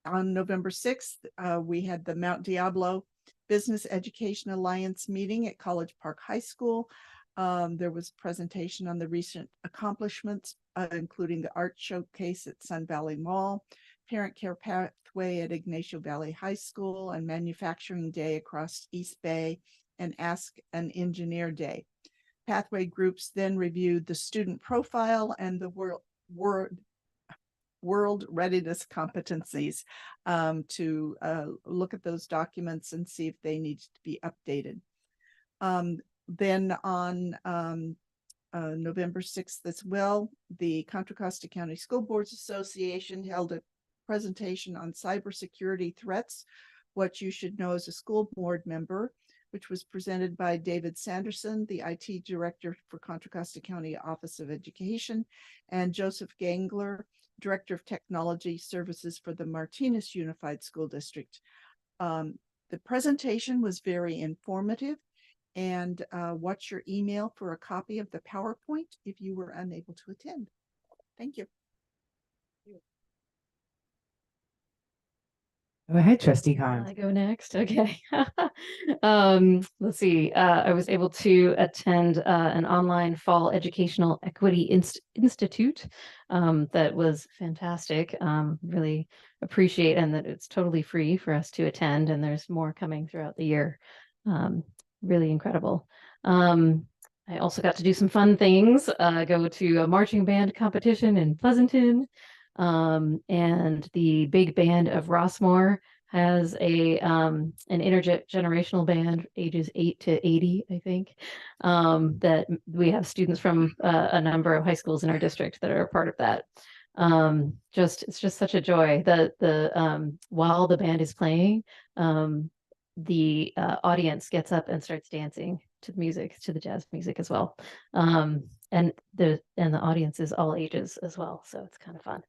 November 6th, we had the Mount Diablo Business Education Alliance meeting at College Park High School. There was a presentation on the recent accomplishments, including the art showcase at Sun Valley Mall, Parent Care Pathway at Ignacio Valley High School, and Manufacturing Day across East Bay, and Ask an Engineer Day. Pathway groups then reviewed the student profile and the world readiness competencies to look at those documents and see if they need to be updated. Then on November 6th as well, the Contra Costa County School Boards Association held a presentation on cybersecurity threats, what you should know as a school board member, which was presented by David Sanderson, the IT Director for Contra Costa County Office of Education, and Joseph Gangler, Director of Technology Services for the Martinez Unified School District. The presentation was very informative, and watch your email for a copy of the PowerPoint if you were unable to attend. Thank you. Go ahead, Trustee Khan. I go next. Okay. Let's see. I was able to attend an online fall educational equity institute that was fantastic. Really appreciate, and that it's totally free for us to attend, and there's more coming throughout the year. Really incredible. I also got to do some fun things, go to a marching band competition in Pleasanton. And the big band of Rossmore has an intergenerational band, ages 8 to 80, I think, that we have students from a number of high schools in our district that are a part of that. It's just such a joy that while the band is playing, the audience gets up and starts dancing to the music, to the jazz music as well. and the audience is all ages as well. So it's kind of fun.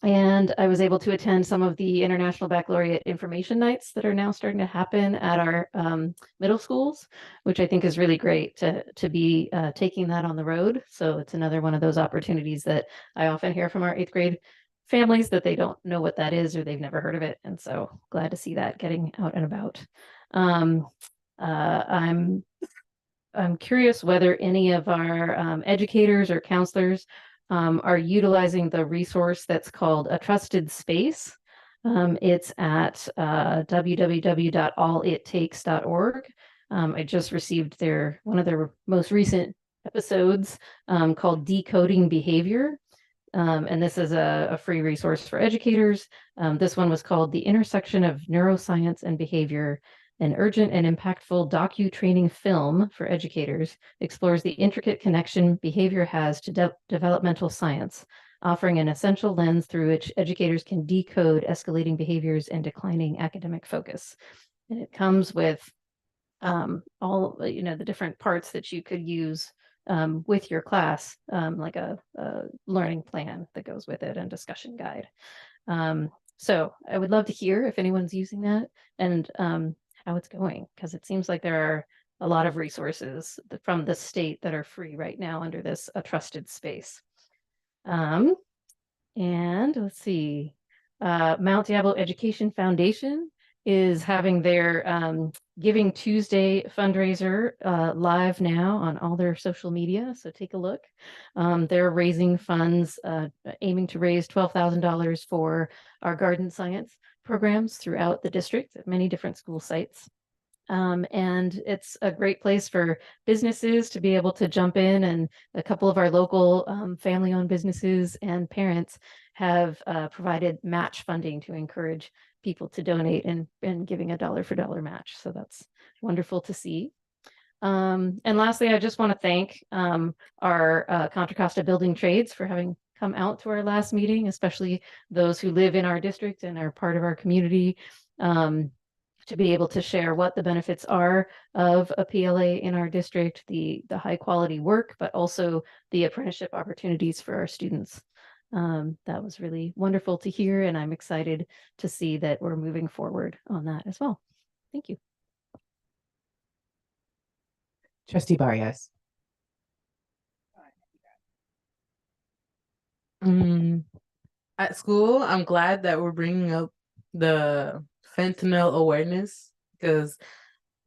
And I was able to attend some of the International Baccalaureate Information Nights that are now starting to happen at our middle schools, which I think is really great to be taking that on the road. So it's another one of those opportunities that I often hear from our 8th grade families that they don't know what that is or they've never heard of it. And so glad to see that getting out and about. I'm curious whether any of our educators or counselors are utilizing the resource that's called A Trusted Space. It's at www.allittakes.org. I just received one of their most recent episodes called Decoding Behavior. And this is a free resource for educators. This one was called The Intersection of Neuroscience and Behavior. An urgent and impactful docu-training film for educators explores the intricate connection behavior has to developmental science, offering an essential lens through which educators can decode escalating behaviors and declining academic focus. And it comes with all the different parts that you could use with your class, like a learning plan that goes with it and discussion guide. So I would love to hear if anyone's using that and how it's going, because it seems like there are a lot of resources from the state that are free right now under this A Trusted Space. And let's see, Mount Diablo Education Foundation is having their Giving Tuesday fundraiser live now on all their social media. So take a look. They're raising funds, aiming to raise $12,000 for our garden science programs throughout the district at many different school sites. And it's a great place for businesses to be able to jump in, and a couple of our local family-owned businesses and parents have provided match funding to encourage people to donate and giving a dollar for dollar match. So that's wonderful to see. And lastly, I just want to thank our Contra Costa Building Trades for having come out to our last meeting, especially those who live in our district and are part of our community, to be able to share what the benefits are of a PLA in our district, the high quality work, but also the apprenticeship opportunities for our students. That was really wonderful to hear, and I'm excited to see that we're moving forward on that as well. Thank you. Trustee Barrios. At school, I'm glad that we're bringing up the fentanyl awareness because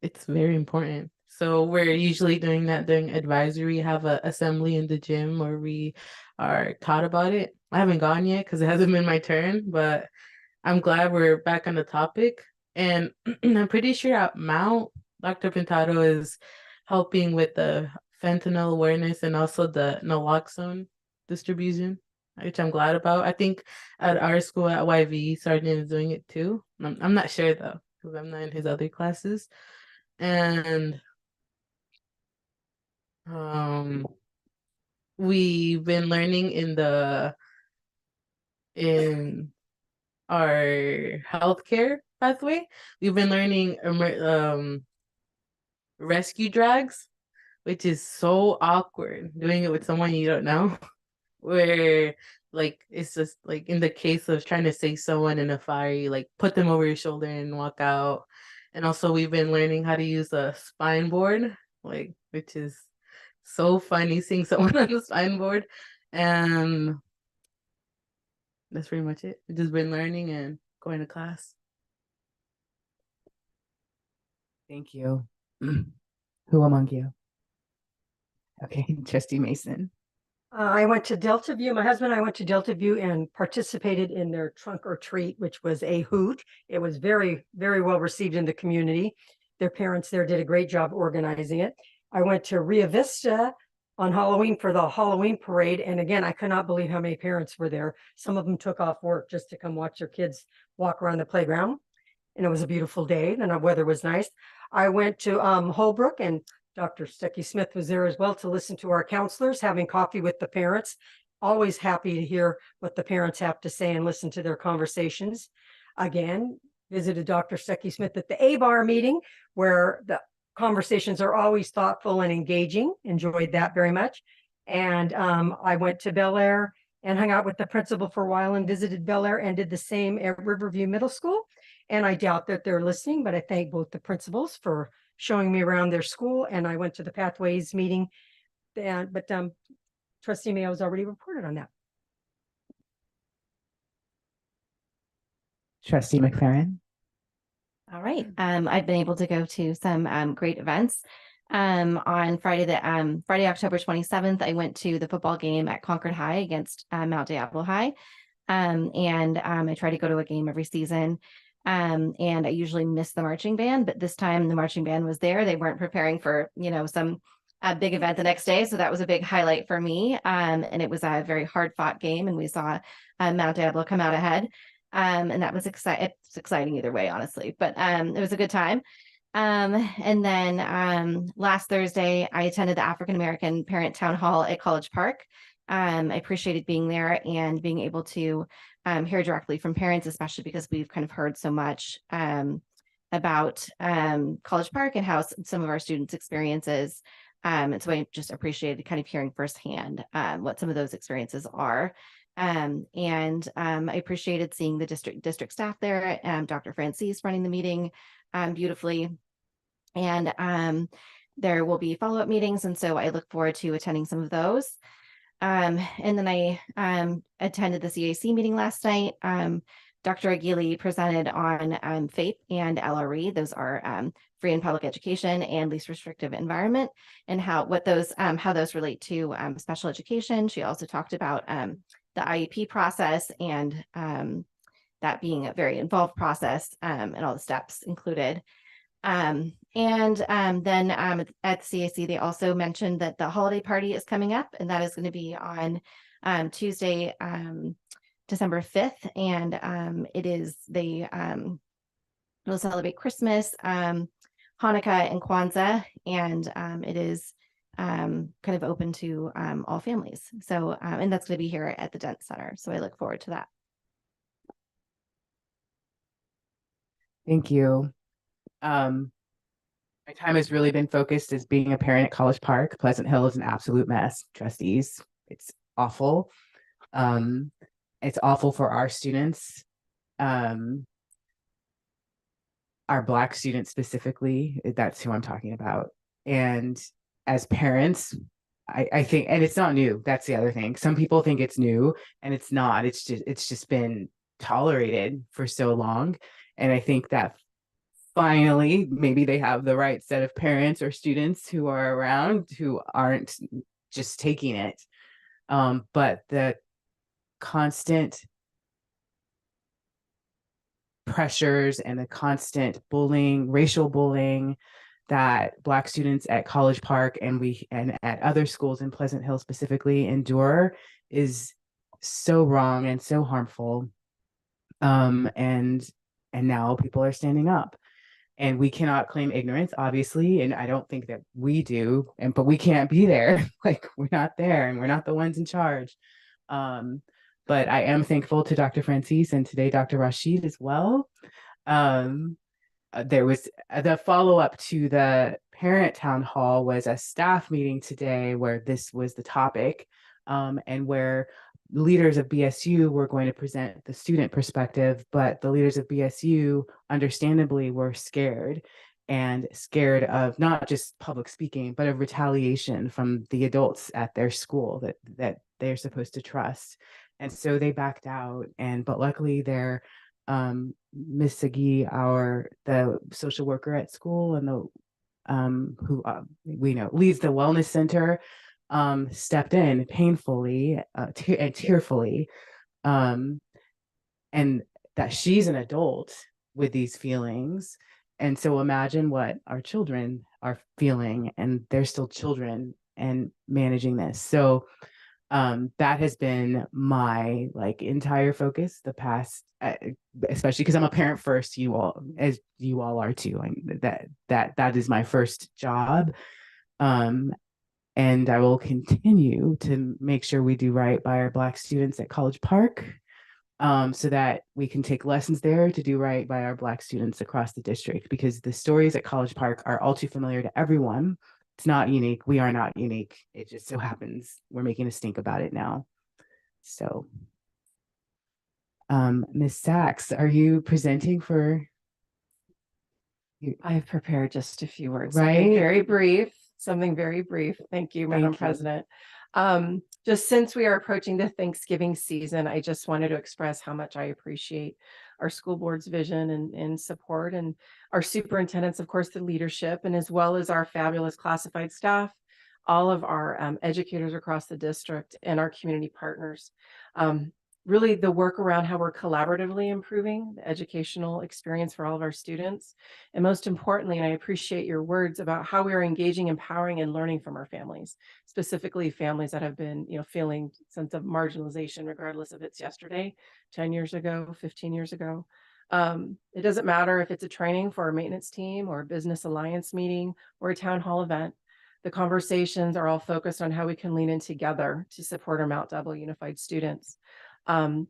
it's very important. So we're usually doing that during advisory, have an assembly in the gym where we are taught about it. I haven't gone yet because it hasn't been my turn, but I'm glad we're back on the topic. And I'm pretty sure at Mount, Dr. Pintado is helping with the fentanyl awareness and also the naloxone distribution, which I'm glad about. I think at our school at YV, Sergeant is doing it too. I'm not sure though, because I'm not in his other classes. And we've been learning in our healthcare pathway. We've been learning rescue drags, which is so awkward doing it with someone you don't know. Where like it's just like in the case of trying to save someone in a fire, you like put them over your shoulder and walk out. And also we've been learning how to use a spine board, like which is so funny seeing someone on the spine board. And that's pretty much it. We've just been learning and going to class. Thank you. Who among you? Okay, Trustee Mason. I went to Delta View. My husband and I went to Delta View and participated in their trunk or treat, which was a hoot. It was very, very well received in the community. Their parents there did a great job organizing it. I went to Rio Vista on Halloween for the Halloween parade. And again, I could not believe how many parents were there. Some of them took off work just to come watch their kids walk around the playground. And it was a beautiful day. And the weather was nice. I went to Holbrook, and Dr. Stuckey Smith was there as well to listen to our counselors, having coffee with the parents. Always happy to hear what the parents have to say and listen to their conversations. Again, visited Dr. Stuckey Smith at the ABAR meeting, where conversations are always thoughtful and engaging. Enjoyed that very much. And I went to Bel Air and hung out with the principal for a while and visited Bel Air and did the same at Riverview Middle School. And I doubt that they're listening, but I thank both the principals for showing me around their school. And I went to the Pathways meeting. But Trustee Mayo's already reported on that. Trustee McFerrin. All right. I've been able to go to some great events. On Friday, October 27th, I went to the football game at Concord High against Mount Diablo High. I try to go to a game every season. And I usually miss the marching band, but this time the marching band was there. They weren't preparing for, some big event the next day. So that was a big highlight for me. And it was a very hard fought game, and we saw Mount Diablo come out ahead. And that was exciting. It's exciting either way, honestly, but it was a good time. And then last Thursday, I attended the African American Parent Town Hall at College Park. I appreciated being there and being able to hear directly from parents, especially because we've kind of heard so much about College Park and how some of our students' experiences. And so I just appreciated kind of hearing firsthand what some of those experiences are. I appreciated seeing the district staff there, Dr. Francis running the meeting beautifully. And there will be follow-up meetings. And so I look forward to attending some of those. And then I attended the CAC meeting last night. Dr. Aguili presented on FAPE and LRE. Those are free and public education and least restrictive environment, and how those relate to special education. She also talked about the IEP process and that being a very involved process and all the steps included. Then at the CAC, they also mentioned that the holiday party is coming up, and that is going to be on Tuesday, December 5th. And they will celebrate Christmas, Hanukkah, and Kwanzaa, and it is kind of open to all families. So, and that's going to be here at the Dent Center. So I look forward to that. Thank you. My time has really been focused as being a parent at College Park. Pleasant Hill is an absolute mess, trustees. It's awful. It's awful for our students, our Black students specifically. That's who I'm talking about. And as parents, I think, and it's not new. That's the other thing. Some people think it's new, and it's not. It's just been tolerated for so long. And I think that finally, maybe they have the right set of parents or students who are around who aren't just taking it. But the constant pressures and the constant bullying, racial bullying that Black students at College Park and at other schools in Pleasant Hill specifically endure is so wrong and so harmful. And now people are standing up. And we cannot claim ignorance, obviously, and I don't think that we do, but we can't be there. Like, we're not there, and we're not the ones in charge. But I am thankful to Dr. Francis and today Dr. Rashid as well. There was the follow-up to the parent town hall was a staff meeting today where this was the topic, and where leaders of BSU were going to present the student perspective, but the leaders of BSU understandably were scared of not just public speaking, but of retaliation from the adults at their school that they're supposed to trust. And so they backed out. But luckily their Miss Sagi, the social worker at school and who we know leads the wellness center, stepped in painfully and tearfully, and that she's an adult with these feelings. And so imagine what our children are feeling, and they're still children and managing this. So that has been my entire focus the past, especially because I'm a parent first, as you all are too. That is my first job. And I will continue to make sure we do right by our Black students at College Park. so that we can take lessons there to do right by our Black students across the district, because the stories at College Park are all too familiar to everyone. It's not unique. We are not unique. It just so happens we're making a stink about it now. So, Ms. Sachs, are you presenting for? I've prepared just a few words. Something very brief. Thank you, Madam you. President. Just since we are approaching the Thanksgiving season, I just wanted to express how much I appreciate our school board's vision and support, and our superintendents, of course, the leadership, and as well as our fabulous classified staff, all of our educators across the district, and our community partners. Really the work around how we're collaboratively improving the educational experience for all of our students. And most importantly, and I appreciate your words about how we are engaging, empowering, and learning from our families, specifically families that have been, feeling sense of marginalization, regardless if it's yesterday, 10 years ago, 15 years ago. It doesn't matter if it's a training for our maintenance team or a business alliance meeting or a town hall event. The conversations are all focused on how we can lean in together to support our Mount Diablo Unified students.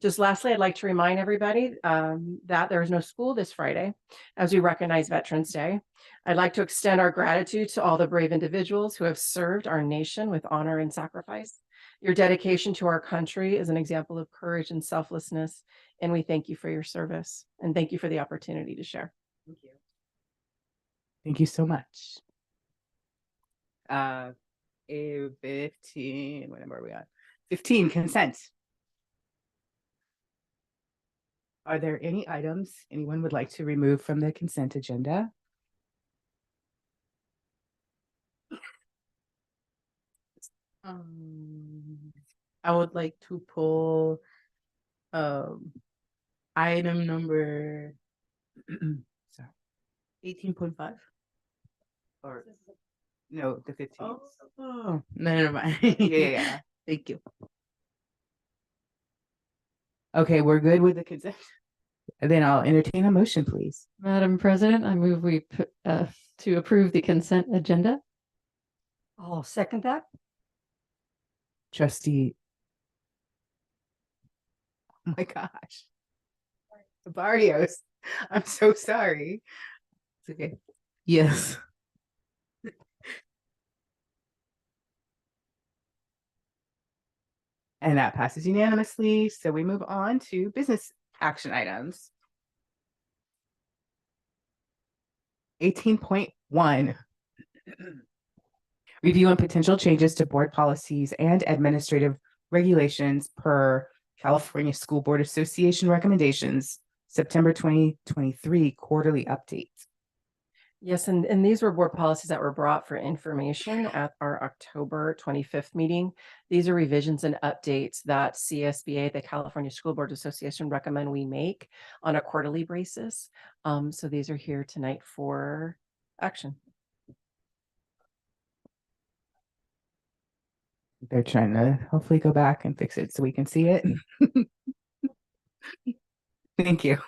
Just lastly, I'd like to remind everybody that there is no school this Friday as we recognize Veterans Day. I'd like to extend our gratitude to all the brave individuals who have served our nation with honor and sacrifice. Your dedication to our country is an example of courage and selflessness, and we thank you for your service and thank you for the opportunity to share. Thank you. Thank you so much. 15, what number are we on? 15, consent. Are there any items anyone would like to remove from the consent agenda? I would like to pull item number Sorry. 18.5. Or no, the 15. Oh, never mind. Yeah. Thank you. Okay, we're good with the consent. And then I'll entertain a motion, please. Madam President, I move to approve the consent agenda. I'll second that. Trustee. Oh my gosh. Barrios. I'm so sorry. It's okay. Yes. And that passes unanimously. So we move on to business action items. 18.1. Review and potential changes to board policies and administrative regulations per California School Board Association recommendations, September 2023 quarterly update. Yes, and these were board policies that were brought for information at our October 25th meeting. These are revisions and updates that CSBA, the California School Board Association, recommend we make on a quarterly basis. So these are here tonight for action. They're trying to hopefully go back and fix it so we can see it. Thank you.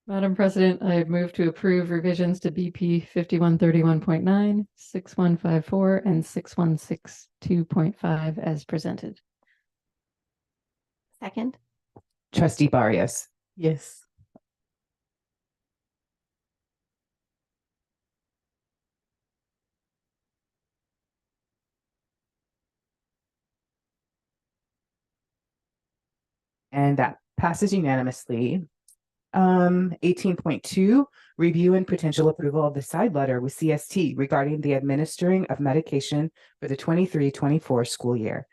Madam President, I move to approve revisions to BP 5131.9, 6154, and 6162.5 as presented. Second. Trustee Barrios. Yes. And that passes unanimously. 18.2, review and potential approval of the side letter with CST regarding the administering of medication for the 23-24 school year.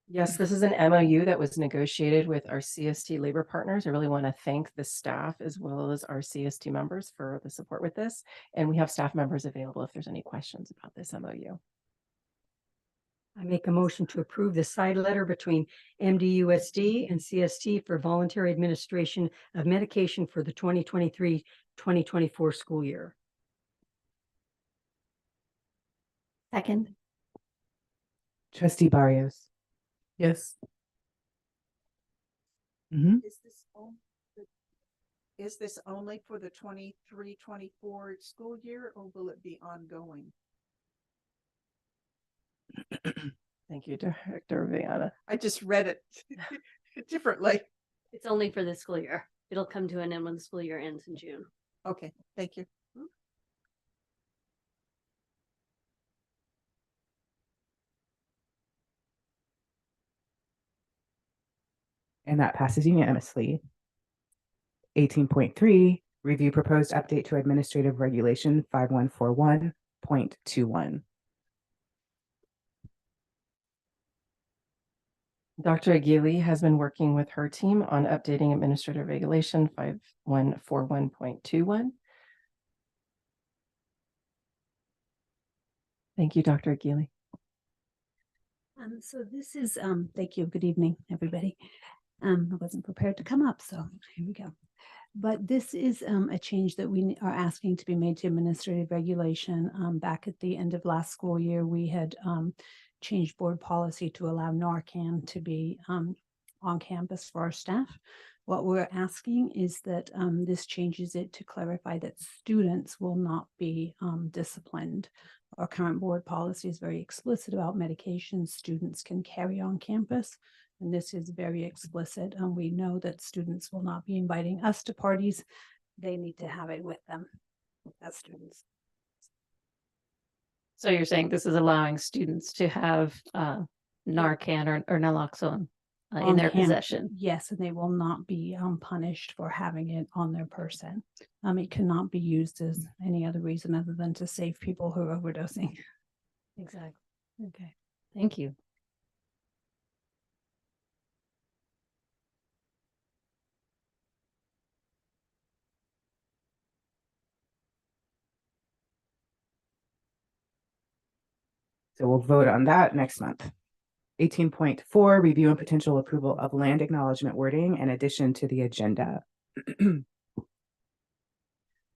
Yes, this is an MOU that was negotiated with our CST labor partners. I really want to thank the staff as well as our CST members for the support with this. And we have staff members available if there's any questions about this MOU. I make a motion to approve the side letter between MDUSD and CST for voluntary administration of medication for the 2023-2024 school year. Second. Trustee Barrios. Yes. Is this only for the 23-24 school year, or will it be ongoing? Thank you, Director Viana. I just read it differently. It's only for this school year. It'll come to an end when the school year ends in June. Okay, thank you. And that passes unanimously. 18.3, review proposed update to Administrative Regulation 5141.21. Dr. Aguili has been working with her team on updating Administrative Regulation 5141.21. Thank you, Dr. Aguili. So this is, thank you. Good evening, everybody. I wasn't prepared to come up, so here we go. But this is a change that we are asking to be made to administrative regulation. Back at the end of last school year, we had changed board policy to allow Narcan to be on campus for our staff. What we're asking is that this changes it to clarify that students will not be disciplined. Our current board policy is very explicit about medications students can carry on campus, and this is very explicit. We know that students will not be inviting us to parties. They need to have it with them as students. So you're saying this is allowing students to have Narcan or naloxone in On their camp- possession? Yes, and they will not be punished for having it on their person. It cannot be used as any other reason other than to save people who are overdosing. Exactly. Okay. Thank you. So we'll vote on that next month. 18.4, review and potential approval of land acknowledgement wording in addition to the agenda.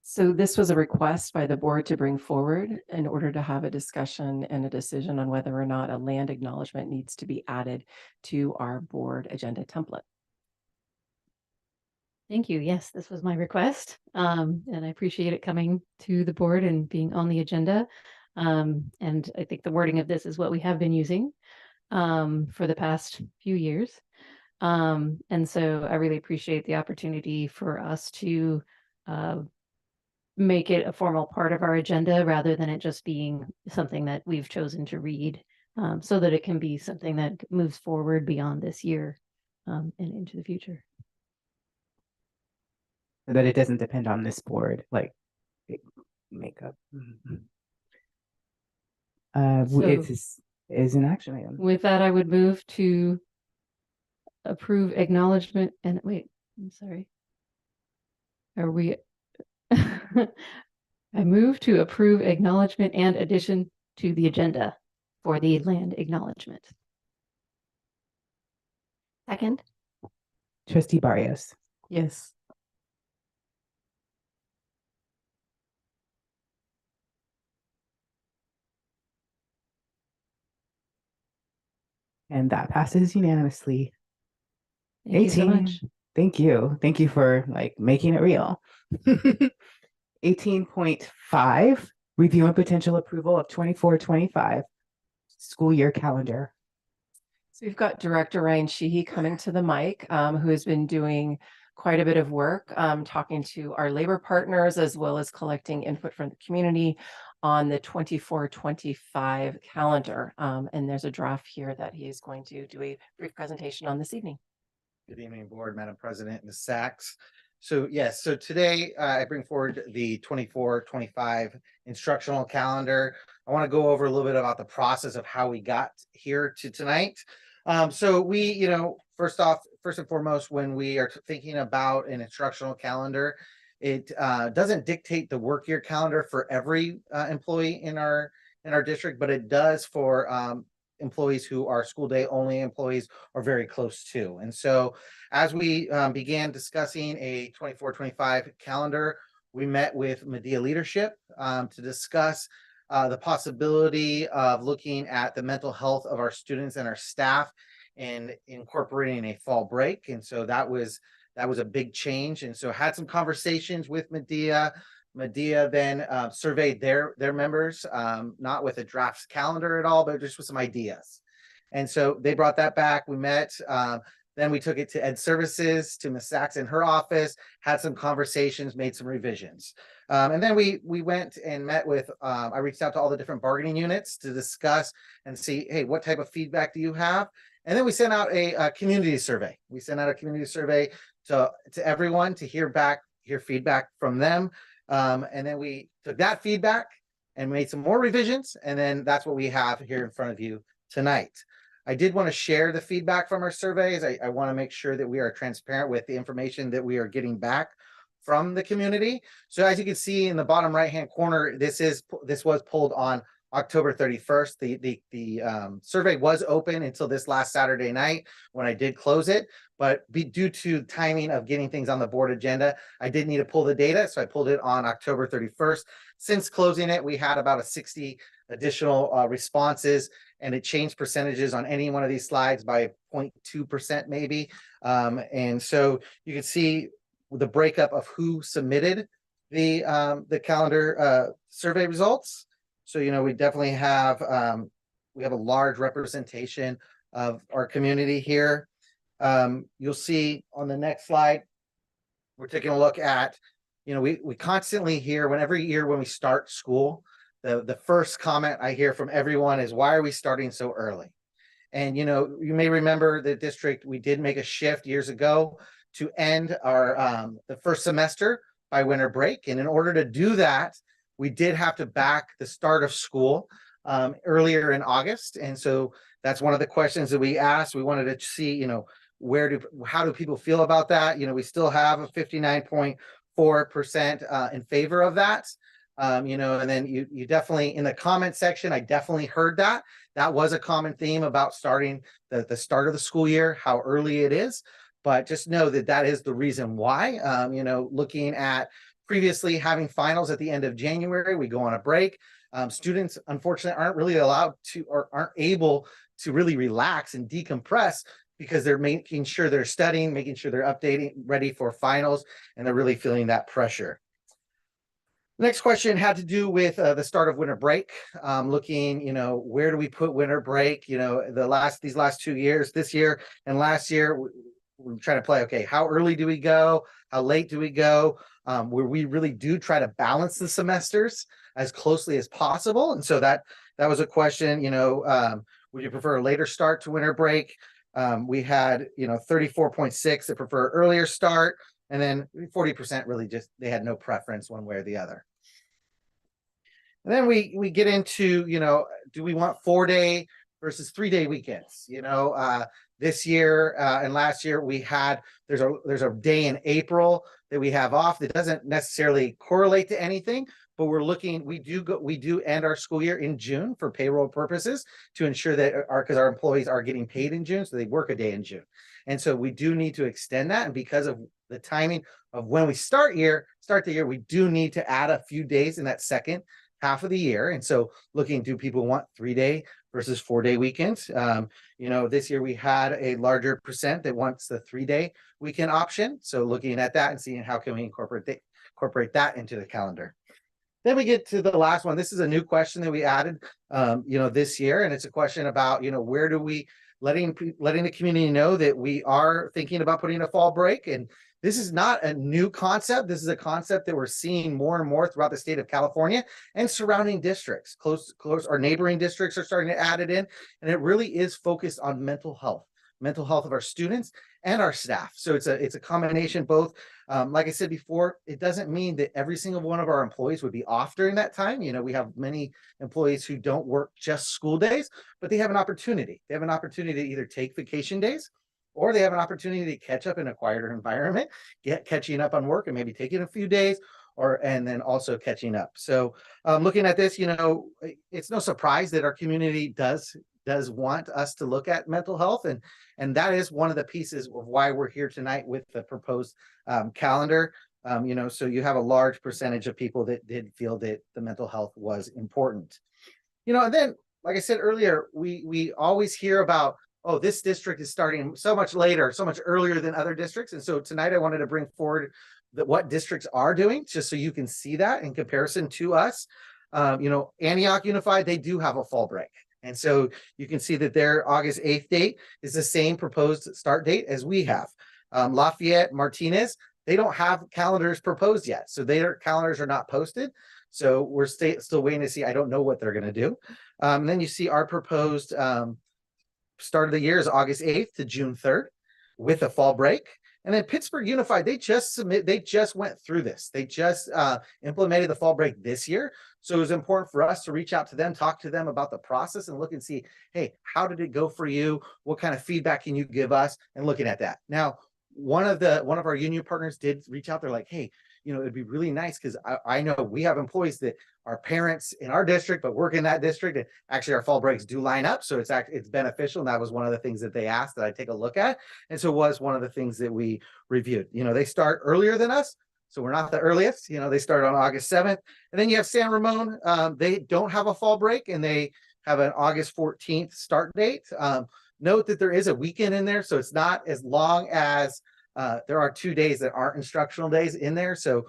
So this was a request by the board to bring forward in order to have a discussion and a decision on whether or not a land acknowledgement needs to be added to our board agenda template. Thank you. Yes, this was my request. And I appreciate it coming to the board and being on the agenda. And I think the wording of this is what we have been using for the past few years. And so I really appreciate the opportunity for us to make it a formal part of our agenda rather than it just being something that we've chosen to read, so that it can be something that moves forward beyond this year and into the future. So that it doesn't depend on this board, like makeup. It is an action item. With that, I would move to approve acknowledgement and wait, I'm sorry. Are we? I move to approve acknowledgement and addition to the agenda for the land acknowledgement. Second. Trustee Barrios. Yes. And that passes unanimously. Thank you so 18. much. Thank you. Thank you for making it real. 18.5, review and potential approval of 24-25 school year calendar. So we've got Director Ryan Sheehy coming to the mic, who has been doing quite a bit of work, talking to our labor partners as well as collecting input from the community on the 24-25 calendar. And there's a draft here that he is going to do a brief presentation on this evening. Good evening, Board, Madam President, Ms. Sachs. So yes, so today I bring forward the 24-25 instructional calendar. I want to go over a little bit about the process of how we got here to tonight. So we, first and foremost, when we are thinking about an instructional calendar, it doesn't dictate the work year calendar for every employee in our district, but it does for employees who are school day only employees or very close to. And so as we began discussing a 24-25 calendar, we met with Medea leadership to discuss the possibility of looking at the mental health of our students and our staff and incorporating a fall break. And so that was a big change. And so had some conversations with Medea. Medea then surveyed their members, not with a draft calendar at all, but just with some ideas. And so they brought that back. We met. Then we took it to Ed Services, to Ms. Sachs in her office, had some conversations, made some revisions. And then we went and met with, I reached out to all the different bargaining units to discuss and see, hey, what type of feedback do you have? And then we sent out a community survey. We sent out a community survey to everyone to hear feedback from them. And then we took that feedback and made some more revisions. And then that's what we have here in front of you tonight. I did want to share the feedback from our surveys. I want to make sure that we are transparent with the information that we are getting back from the community. So as you can see in the bottom right-hand corner, this was pulled on October 31st. The survey was open until this last Saturday night when I did close it, but due to timing of getting things on the board agenda, I did need to pull the data. So I pulled it on October 31st. Since closing it, we had about 60 additional responses, and it changed percentages on any one of these slides by 0.2% maybe. And so you can see the breakup of who submitted the calendar survey results. So, you know, we definitely have, we have a large representation of our community here. You'll see on the next slide, we're taking a look at, you know, we constantly hear every year when we start school, the first comment I hear from everyone is, why are we starting so early? And, you know, you may remember the district, we did make a shift years ago to end our, the first semester by winter break. And in order to do that, we did have to back the start of school earlier in August. And so that's one of the questions that we asked. We wanted to see, you know, how do people feel about that? You know, we still have a 59.4% in favor of that. You know, and then you definitely, in the comment section, I definitely heard that. That was a common theme about starting the start of the school year, how early it is. But just know that that is the reason why. You know, looking at previously having finals at the end of January, we go on a break. Students, unfortunately, aren't really allowed to or aren't able to really relax and decompress because they're making sure they're studying, making sure they're updating, ready for finals, and they're really feeling that pressure. Next question had to do with the start of winter break. Looking, you know, where do we put winter break? You know, these last 2 years, this year and last year, we're trying to play, okay, how early do we go? How late do we go? Where we really do try to balance the semesters as closely as possible. And so that was a question, you know, would you prefer a later start to winter break? We had, you know, 34.6 that prefer earlier start, and then 40% really just, they had no preference one way or the other. And then we get into, you know, do we want 4-day versus 3-day weekends? You know, this year and last year we had, there's a day in April that we have off that doesn't necessarily correlate to anything, but we're looking, we do end our school year in June for payroll purposes to ensure that because our employees are getting paid in June, so they work a day in June. And so we do need to extend that. And because of the timing of when we start the year, we do need to add a few days in that second half of the year. And so looking, do people want 3-day versus 4-day weekends? You know, this year we had a larger percent that wants the 3-day weekend option. So looking at that and seeing how can we incorporate that into the calendar. Then we get to the last one. This is a new question that we added, you know, this year. And it's a question about, you know, where do we letting the community know that we are thinking about putting a fall break. And this is not a new concept. This is a concept that we're seeing more and more throughout the state of California and surrounding districts. Close, our neighboring districts are starting to add it in. And it really is focused on mental health of our students and our staff. So it's a combination both. Like I said before, it doesn't mean that every single one of our employees would be off during that time. You know, we have many employees who don't work just school days, but they have an opportunity. They have an opportunity to either take vacation days, or they have an opportunity to catch up in a quieter environment, catching up on work and maybe taking a few days, and then also catching up. So looking at this, you know, it's no surprise that our community does want us to look at mental health. And that is one of the pieces of why we're here tonight with the proposed calendar. You know, so you have a large percentage of people that did feel that the mental health was important. You know, and then, like I said earlier, we always hear about, oh, this district is starting so much later, so much earlier than other districts. And so tonight I wanted to bring forward what districts are doing, just so you can see that in comparison to us. You know, Antioch Unified, they do have a fall break. And so you can see that their August 8th date is the same proposed start date as we have. Lafayette, Martinez, they don't have calendars proposed yet. So their calendars are not posted. So we're still waiting to see. I don't know what they're going to do. And then you see our proposed start of the year is August 8th to June 3rd with a fall break. And then Pittsburgh Unified, they just went through this. They just implemented the fall break this year. So it was important for us to reach out to them, talk to them about the process and look and see, hey, how did it go for you? What kind of feedback can you give us? And looking at that. Now, one of our union partners did reach out. They're like, hey, you know, it'd be really nice because I know we have employees that are parents in our district, but work in that district. And actually our fall breaks do line up. So it's beneficial. And that was one of the things that they asked that I take a look at. And so it was one of the things that we reviewed. You know, they start earlier than us. So we're not the earliest, you know, they start on August 7th. And then you have San Ramon. They don't have a fall break and they have an August 14th start date. Note that there is a weekend in there. So it's not as long as there are 2 days that aren't instructional days in there. So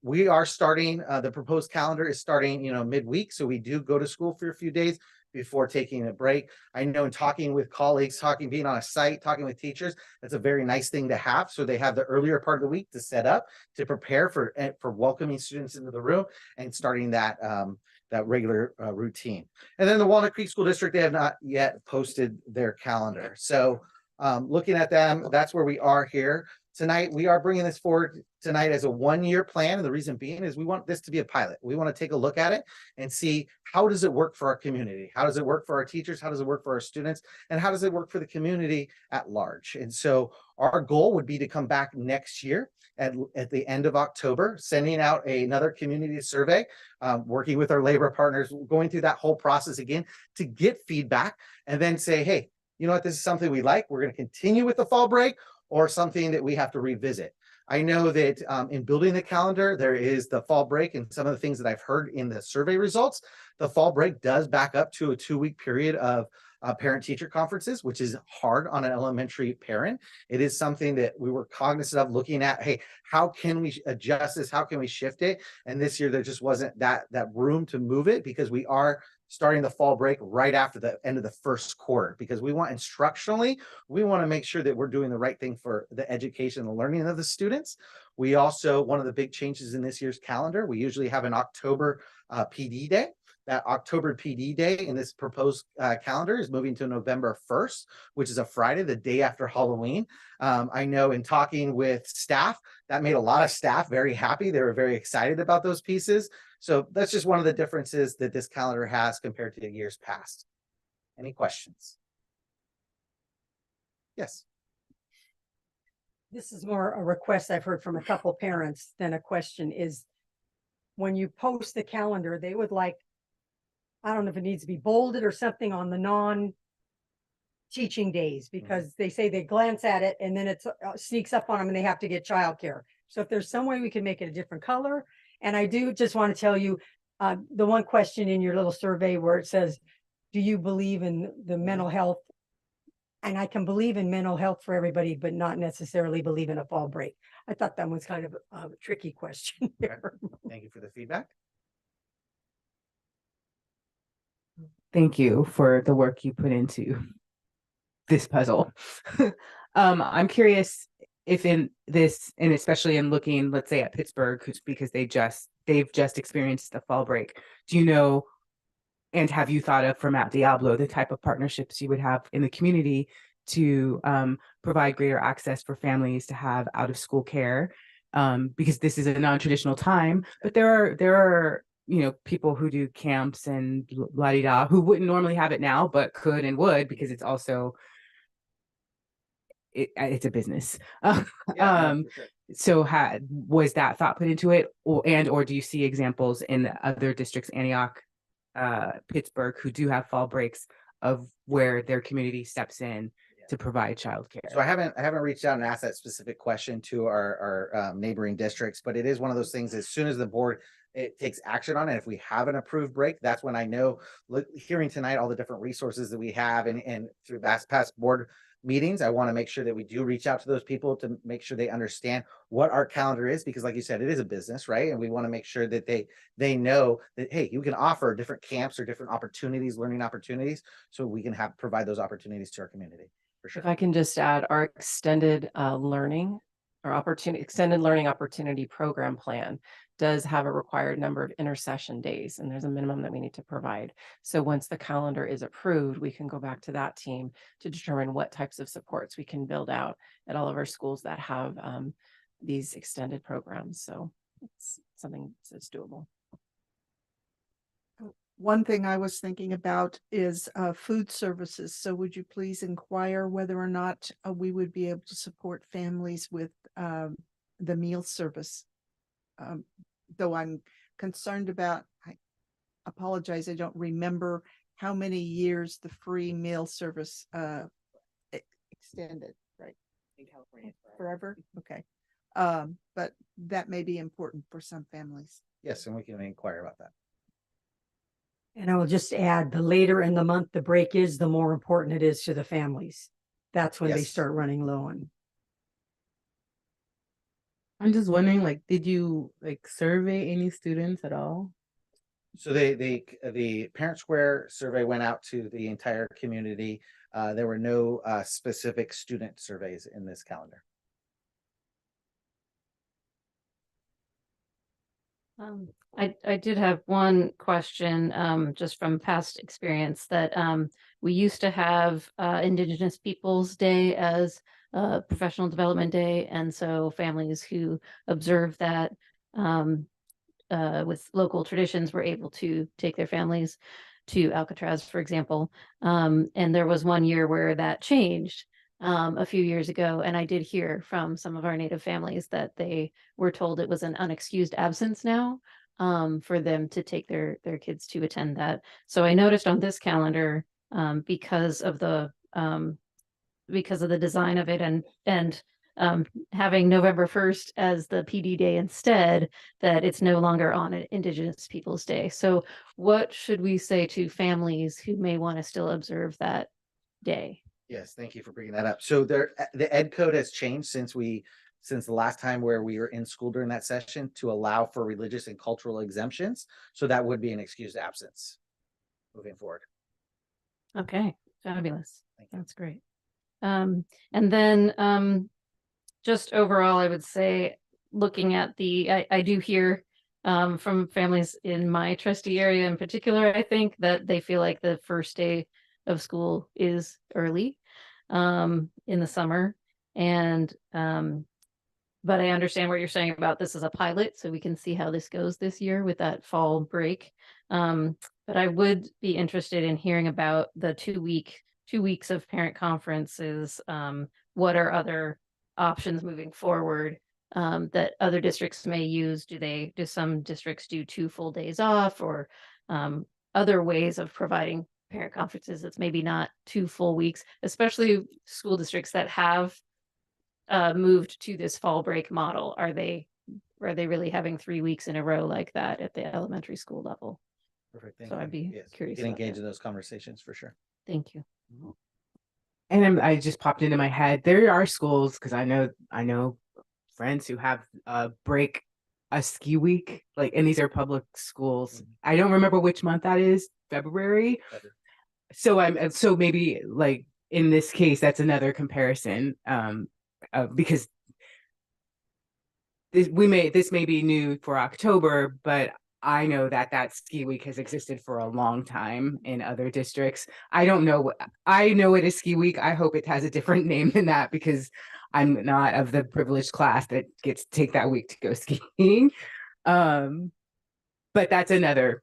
we are starting, the proposed calendar is starting, you know, midweek. So we do go to school for a few days before taking a break. I know in talking with colleagues, being on a site, talking with teachers, that's a very nice thing to have. So they have the earlier part of the week to set up, to prepare for welcoming students into the room and starting that regular routine. And then the Walnut Creek School District, they have not yet posted their calendar. So looking at them, that's where we are here. Tonight, we are bringing this forward tonight as a 1-year plan. And the reason being is we want this to be a pilot. We want to take a look at it and see how does it work for our community? How does it work for our teachers? How does it work for our students? And how does it work for the community at large? And so our goal would be to come back next year at the end of October, sending out another community survey, working with our labor partners, going through that whole process again to get feedback and then say, hey, you know what, this is something we like. We're going to continue with the fall break or something that we have to revisit. I know that in building the calendar, there is the fall break and some of the things that I've heard in the survey results. The fall break does back up to a 2-week period of parent-teacher conferences, which is hard on an elementary parent. It is something that we were cognizant of looking at, hey, how can we adjust this? How can we shift it? And this year, there just wasn't that room to move it because we are starting the fall break right after the end of the first quarter, because we want instructionally, we want to make sure that we're doing the right thing for the education and the learning of the students. We also, one of the big changes in this year's calendar, we usually have an October PD day. That October PD day in this proposed calendar is moving to November 1st, which is a Friday, the day after Halloween. I know in talking with staff, that made a lot of staff very happy. They were very excited about those pieces. So that's just one of the differences that this calendar has compared to the years past. Any questions? Yes. This is more a request I've heard from a couple parents than a question. Is when you post the calendar, they would like, I don't know if it needs to be bolded or something on the non-teaching days, because they say they glance at it and then it sneaks up on them and they have to get childcare. So if there's some way we can make it a different color. And I do just want to tell you, the one question in your little survey where it says, do you believe in the mental health? And I can believe in mental health for everybody, but not necessarily believe in a fall break. I thought that was kind of a tricky question. Thank you for the feedback. Thank you for the work you put into this puzzle. I'm curious if in this, and especially in looking, let's say at Pittsburgh, because they've just experienced the fall break. Do you know, and have you thought of for Mount Diablo, the type of partnerships you would have in the community to provide greater access for families to have out of school care? Because this is a non-traditional time, but there are you know, people who do camps and la-di-da who wouldn't normally have it now, but could and would, because it's also, it's a business. So was that thought put into it, or do you see examples in the other districts, Antioch, Pittsburgh, who do have fall breaks of where their community steps in to provide childcare? So I haven't reached out and asked that specific question to our neighboring districts, but it is one of those things. As soon as the board it takes action on it. If we have an approved break, that's when I know, hearing tonight, all the different resources that we have and through past board meetings, I want to make sure that we do reach out to those people to make sure they understand what our calendar is, because like you said, it is a business, right? And we want to make sure that they know that, hey, you can offer different camps or different opportunities, learning opportunities, so we can provide those opportunities to our community, for sure. If I can just add, our extended learning or extended learning opportunity program plan does have a required number of intersession days, and there's a minimum that we need to provide. So once the calendar is approved, we can go back to that team to determine what types of supports we can build out at all of our schools that have these extended programs. So it's something that's doable. One thing I was thinking about is food services. So would you please inquire whether or not we would be able to support families with the meal service? Though I'm concerned about, I apologize, I don't remember how many years the free meal service extended, right? In California. Forever? Okay. But that may be important for some families. Yes, and we can inquire about that. And I will just add, the later in the month the break is, the more important it is to the families. That's when they Yes. start running low on. I'm just wondering, like, did you like survey any students at all? So the Parent Square survey went out to the entire community. There were no specific student surveys in this calendar. I did have one question, just from past experience, that we used to have Indigenous Peoples Day as Professional Development Day, and so families who observe that with local traditions were able to take their families to Alcatraz, for example. And there was one year where that changed a few years ago, and I did hear from some of our Native families that they were told it was an unexcused absence now, for them to take their kids to attend that. So I noticed on this calendar, because of the design of it, and having November 1st as the PD day instead, that it's no longer on an Indigenous Peoples Day. So what should we say to families who may want to still observe that day? Yes, thank you for bringing that up. So the ed code has changed since the last time where we were in school during that session to allow for religious and cultural exemptions. So that would be an excused absence moving forward. Okay, fabulous. That's great. And then just overall, I would say, looking at I do hear from families in my trustee area in particular, I think that they feel like the first day of school is early in the summer. And but I understand what you're saying about this as a pilot, so we can see how this goes this year with that fall break. But I would be interested in hearing about the 2 weeks of parent conferences. What are other options moving forward that other districts may use? Do some districts do 2 full days off, or other ways of providing parent conferences that's maybe not 2 full weeks, especially school districts that have moved to this fall break model? Are they really having 3 weeks in a row like that at the elementary school level? Perfect. Thank So you. I'd be Yes, curious we can about engage that. in those conversations for sure. Thank you. And I just popped into my head, there are schools, because I know friends who have a ski week, like, and these are public schools. I don't remember which month that is, February. So maybe, like, in this case, that's another comparison, because this may be new for October, but I know that ski week has existed for a long time in other districts. I don't know. I know it is ski week. I hope it has a different name than that, because I'm not of the privileged class that gets to take that week to go skiing. But that's another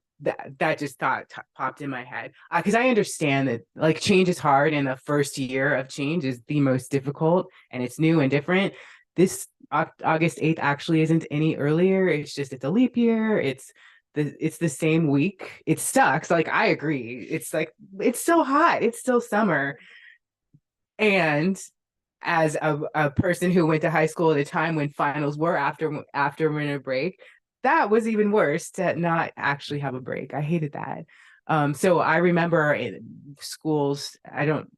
that just popped in my head, because I understand that, like, change is hard, and the first year of change is the most difficult, and it's new and different. This August 8th actually isn't any earlier. It's a leap year. It's the same week. It sucks. Like, I agree. It's like, it's still hot. It's still summer. And as a person who went to high school at a time when finals were after winter break, that was even worse to not actually have a break. I hated that. So I remember in schools,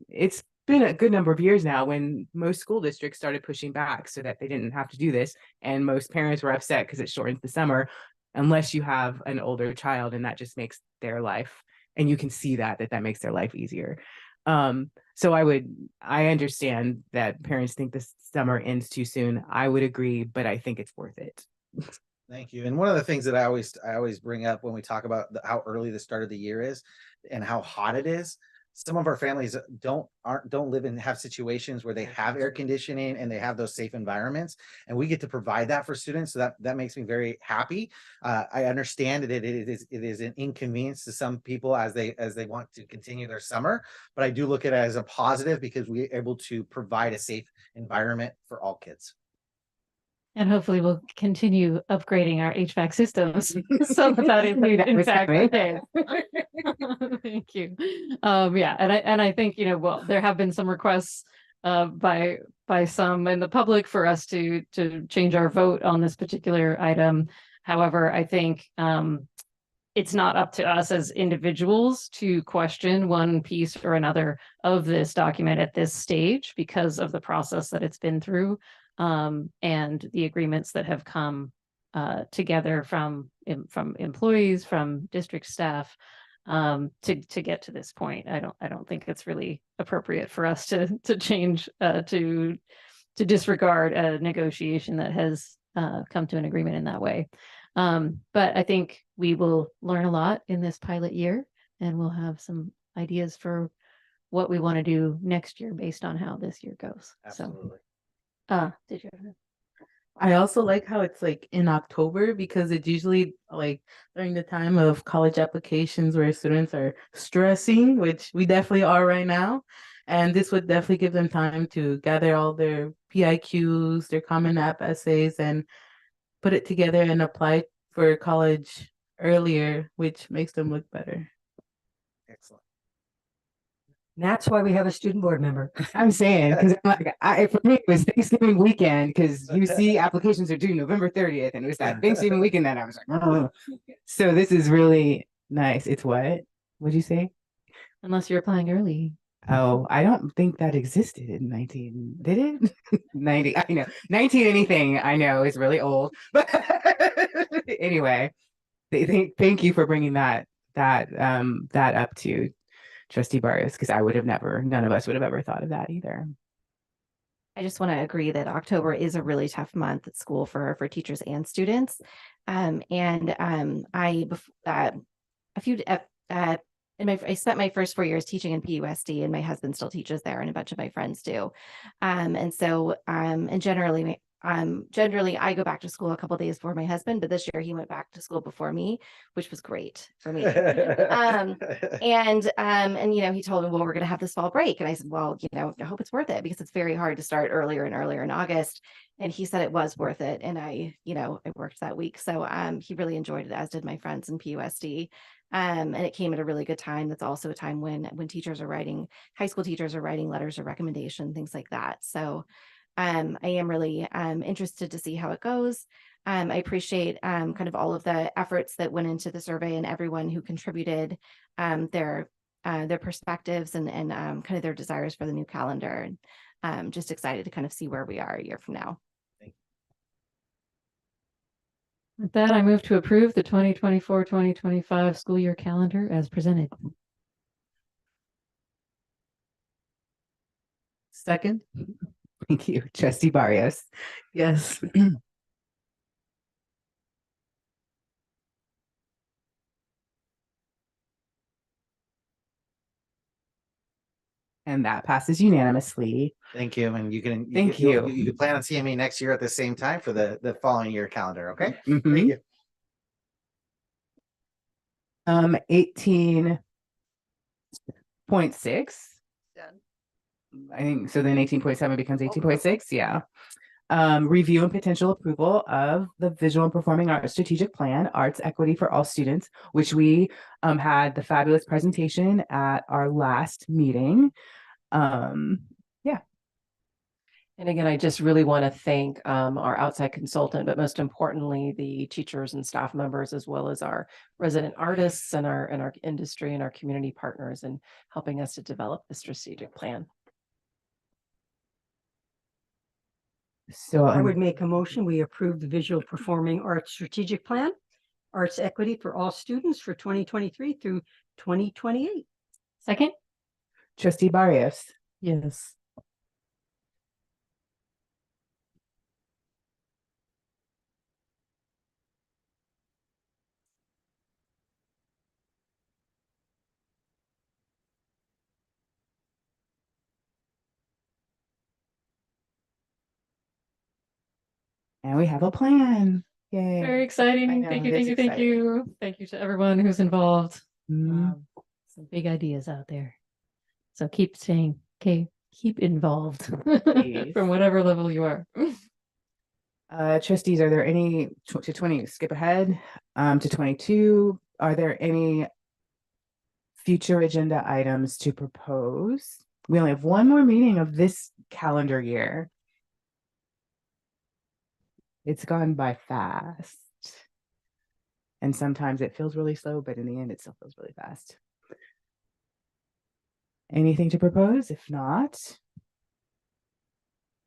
it's been a good number of years now when most school districts started pushing back so that they didn't have to do this. And most parents were upset because it shortens the summer unless you have an older child, and that just makes their life, and you can see that makes their life easier. So I understand that parents think this summer ends too soon. I would agree, but I think it's worth it. Thank you. And one of the things that I always bring up when we talk about how early the start of the year is and how hot it is, some of our families don't live and have situations where they have air conditioning and they have those safe environments, and we get to provide that for students. So that makes me very happy. I understand that it is an inconvenience to some people as they want to continue their summer, but I do look at it as a positive because we're able to provide a safe environment for all kids. And hopefully we'll continue upgrading our HVAC systems so that is in fact the case. Thank you. Yeah, and I think, well, there have been some requests by some in the public for us to change our vote on this particular item. However, I think it's not up to us as individuals to question one piece or another of this document at this stage because of the process that it's been through. And the agreements that have come together from employees, from district staff, to get to this point. I don't think it's really appropriate for us to change to disregard a negotiation that has come to an agreement in that way. But I think we will learn a lot in this pilot year, and we'll have some ideas for what we want to do next year based on how this year goes. Absolutely. Did you? I also like how it's like in October because it's usually like during the time of college applications where students are stressing, which we definitely are right now. And this would definitely give them time to gather all their PIQs, their Common App essays, and put it together and apply for college earlier, which makes them look better. Excellent. That's why we have a student board member. I'm saying, because for me, it was Thanksgiving weekend, because you see applications are due November 30th, and it was that Thanksgiving weekend that I was like, oh. So this is really nice. It's what? What'd you say? Unless you're applying early. Oh, I don't think that existed in 19, did it? 90, I know. 19 anything I know is really old. But anyway, thank you for bringing that up to Trustee Barrios, because none of us would have ever thought of that either. I just want to agree that October is a really tough month at school for teachers and students. I spent my first 4 years teaching in PUSD, and my husband still teaches there, and a bunch of my friends do. And generally I go back to school a couple days before my husband, but this year he went back to school before me, which was great for me. And he told me, well, we're going to have this fall break. And I said, well, I hope it's worth it because it's very hard to start earlier and earlier in August. And he said it was worth it. And I worked that week. So he really enjoyed it, as did my friends in PUSD. And it came at a really good time. That's also a time when high school teachers are writing letters of recommendation, things like that. So I am really interested to see how it goes. I appreciate kind of all of the efforts that went into the survey and everyone who contributed their perspectives and kind of their desires for the new calendar. And just excited to kind of see where we are a year from now. With that, I move to approve the 2024-2025 school year calendar as presented. Second. Thank you, Trustee Barrios. Yes. And that passes unanimously. Thank you. And you can plan on seeing me next year at the same time for the following year calendar. Okay. Thank you. 18.6. I think so. Then 18.7 becomes 18.6. Yeah. Review and potential approval of the Visual and Performing Arts Strategic Plan, Arts Equity for All Students, which we had the fabulous presentation at our last meeting. Yeah. And again, I just really want to thank our outside consultant, but most importantly, the teachers and staff members, as well as our resident artists and our industry and our community partners in helping us to develop the strategic plan. So I would make a motion, we approve the Visual Performing Arts Strategic Plan, Arts Equity for all students for 2023 through 2028. Second? Trustee Barrios. Yes. And we have a plan. Yay. Very I exciting. know, Thank you, it is thank you, thank exciting. you. Thank you to everyone who's involved. Mhm. Some big ideas out there. So keep saying, okay, keep involved Please. from whatever level you are. Trustees, are there any to 20, skip ahead to 22? Are there any future agenda items to propose? We only have one more meeting of this calendar year. It's gone by fast. And sometimes it feels really slow, but in the end, it still feels really fast. Anything to propose? If not,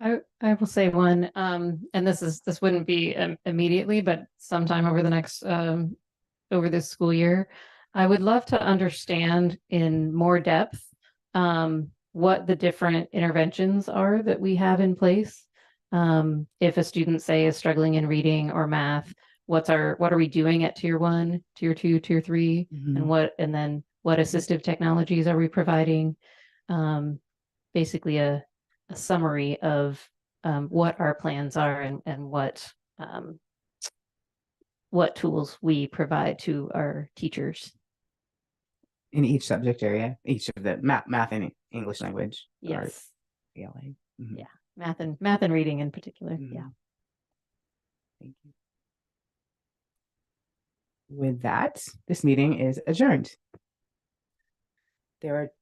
I will say one, and this wouldn't be immediately, but sometime over the next over this school year, I would love to understand in more depth what the different interventions are that we have in place. If a student, say, is struggling in reading or math, what are we doing at tier 1, tier 2, tier 3, and then what assistive technologies are we providing? Basically a summary of what our plans are and what tools we provide to our teachers. in each subject area, each of the math and English language. or Yes. ELA. Mhm. Yeah. Math and reading in particular. Yeah. Thank you. With that, this meeting is adjourned. There are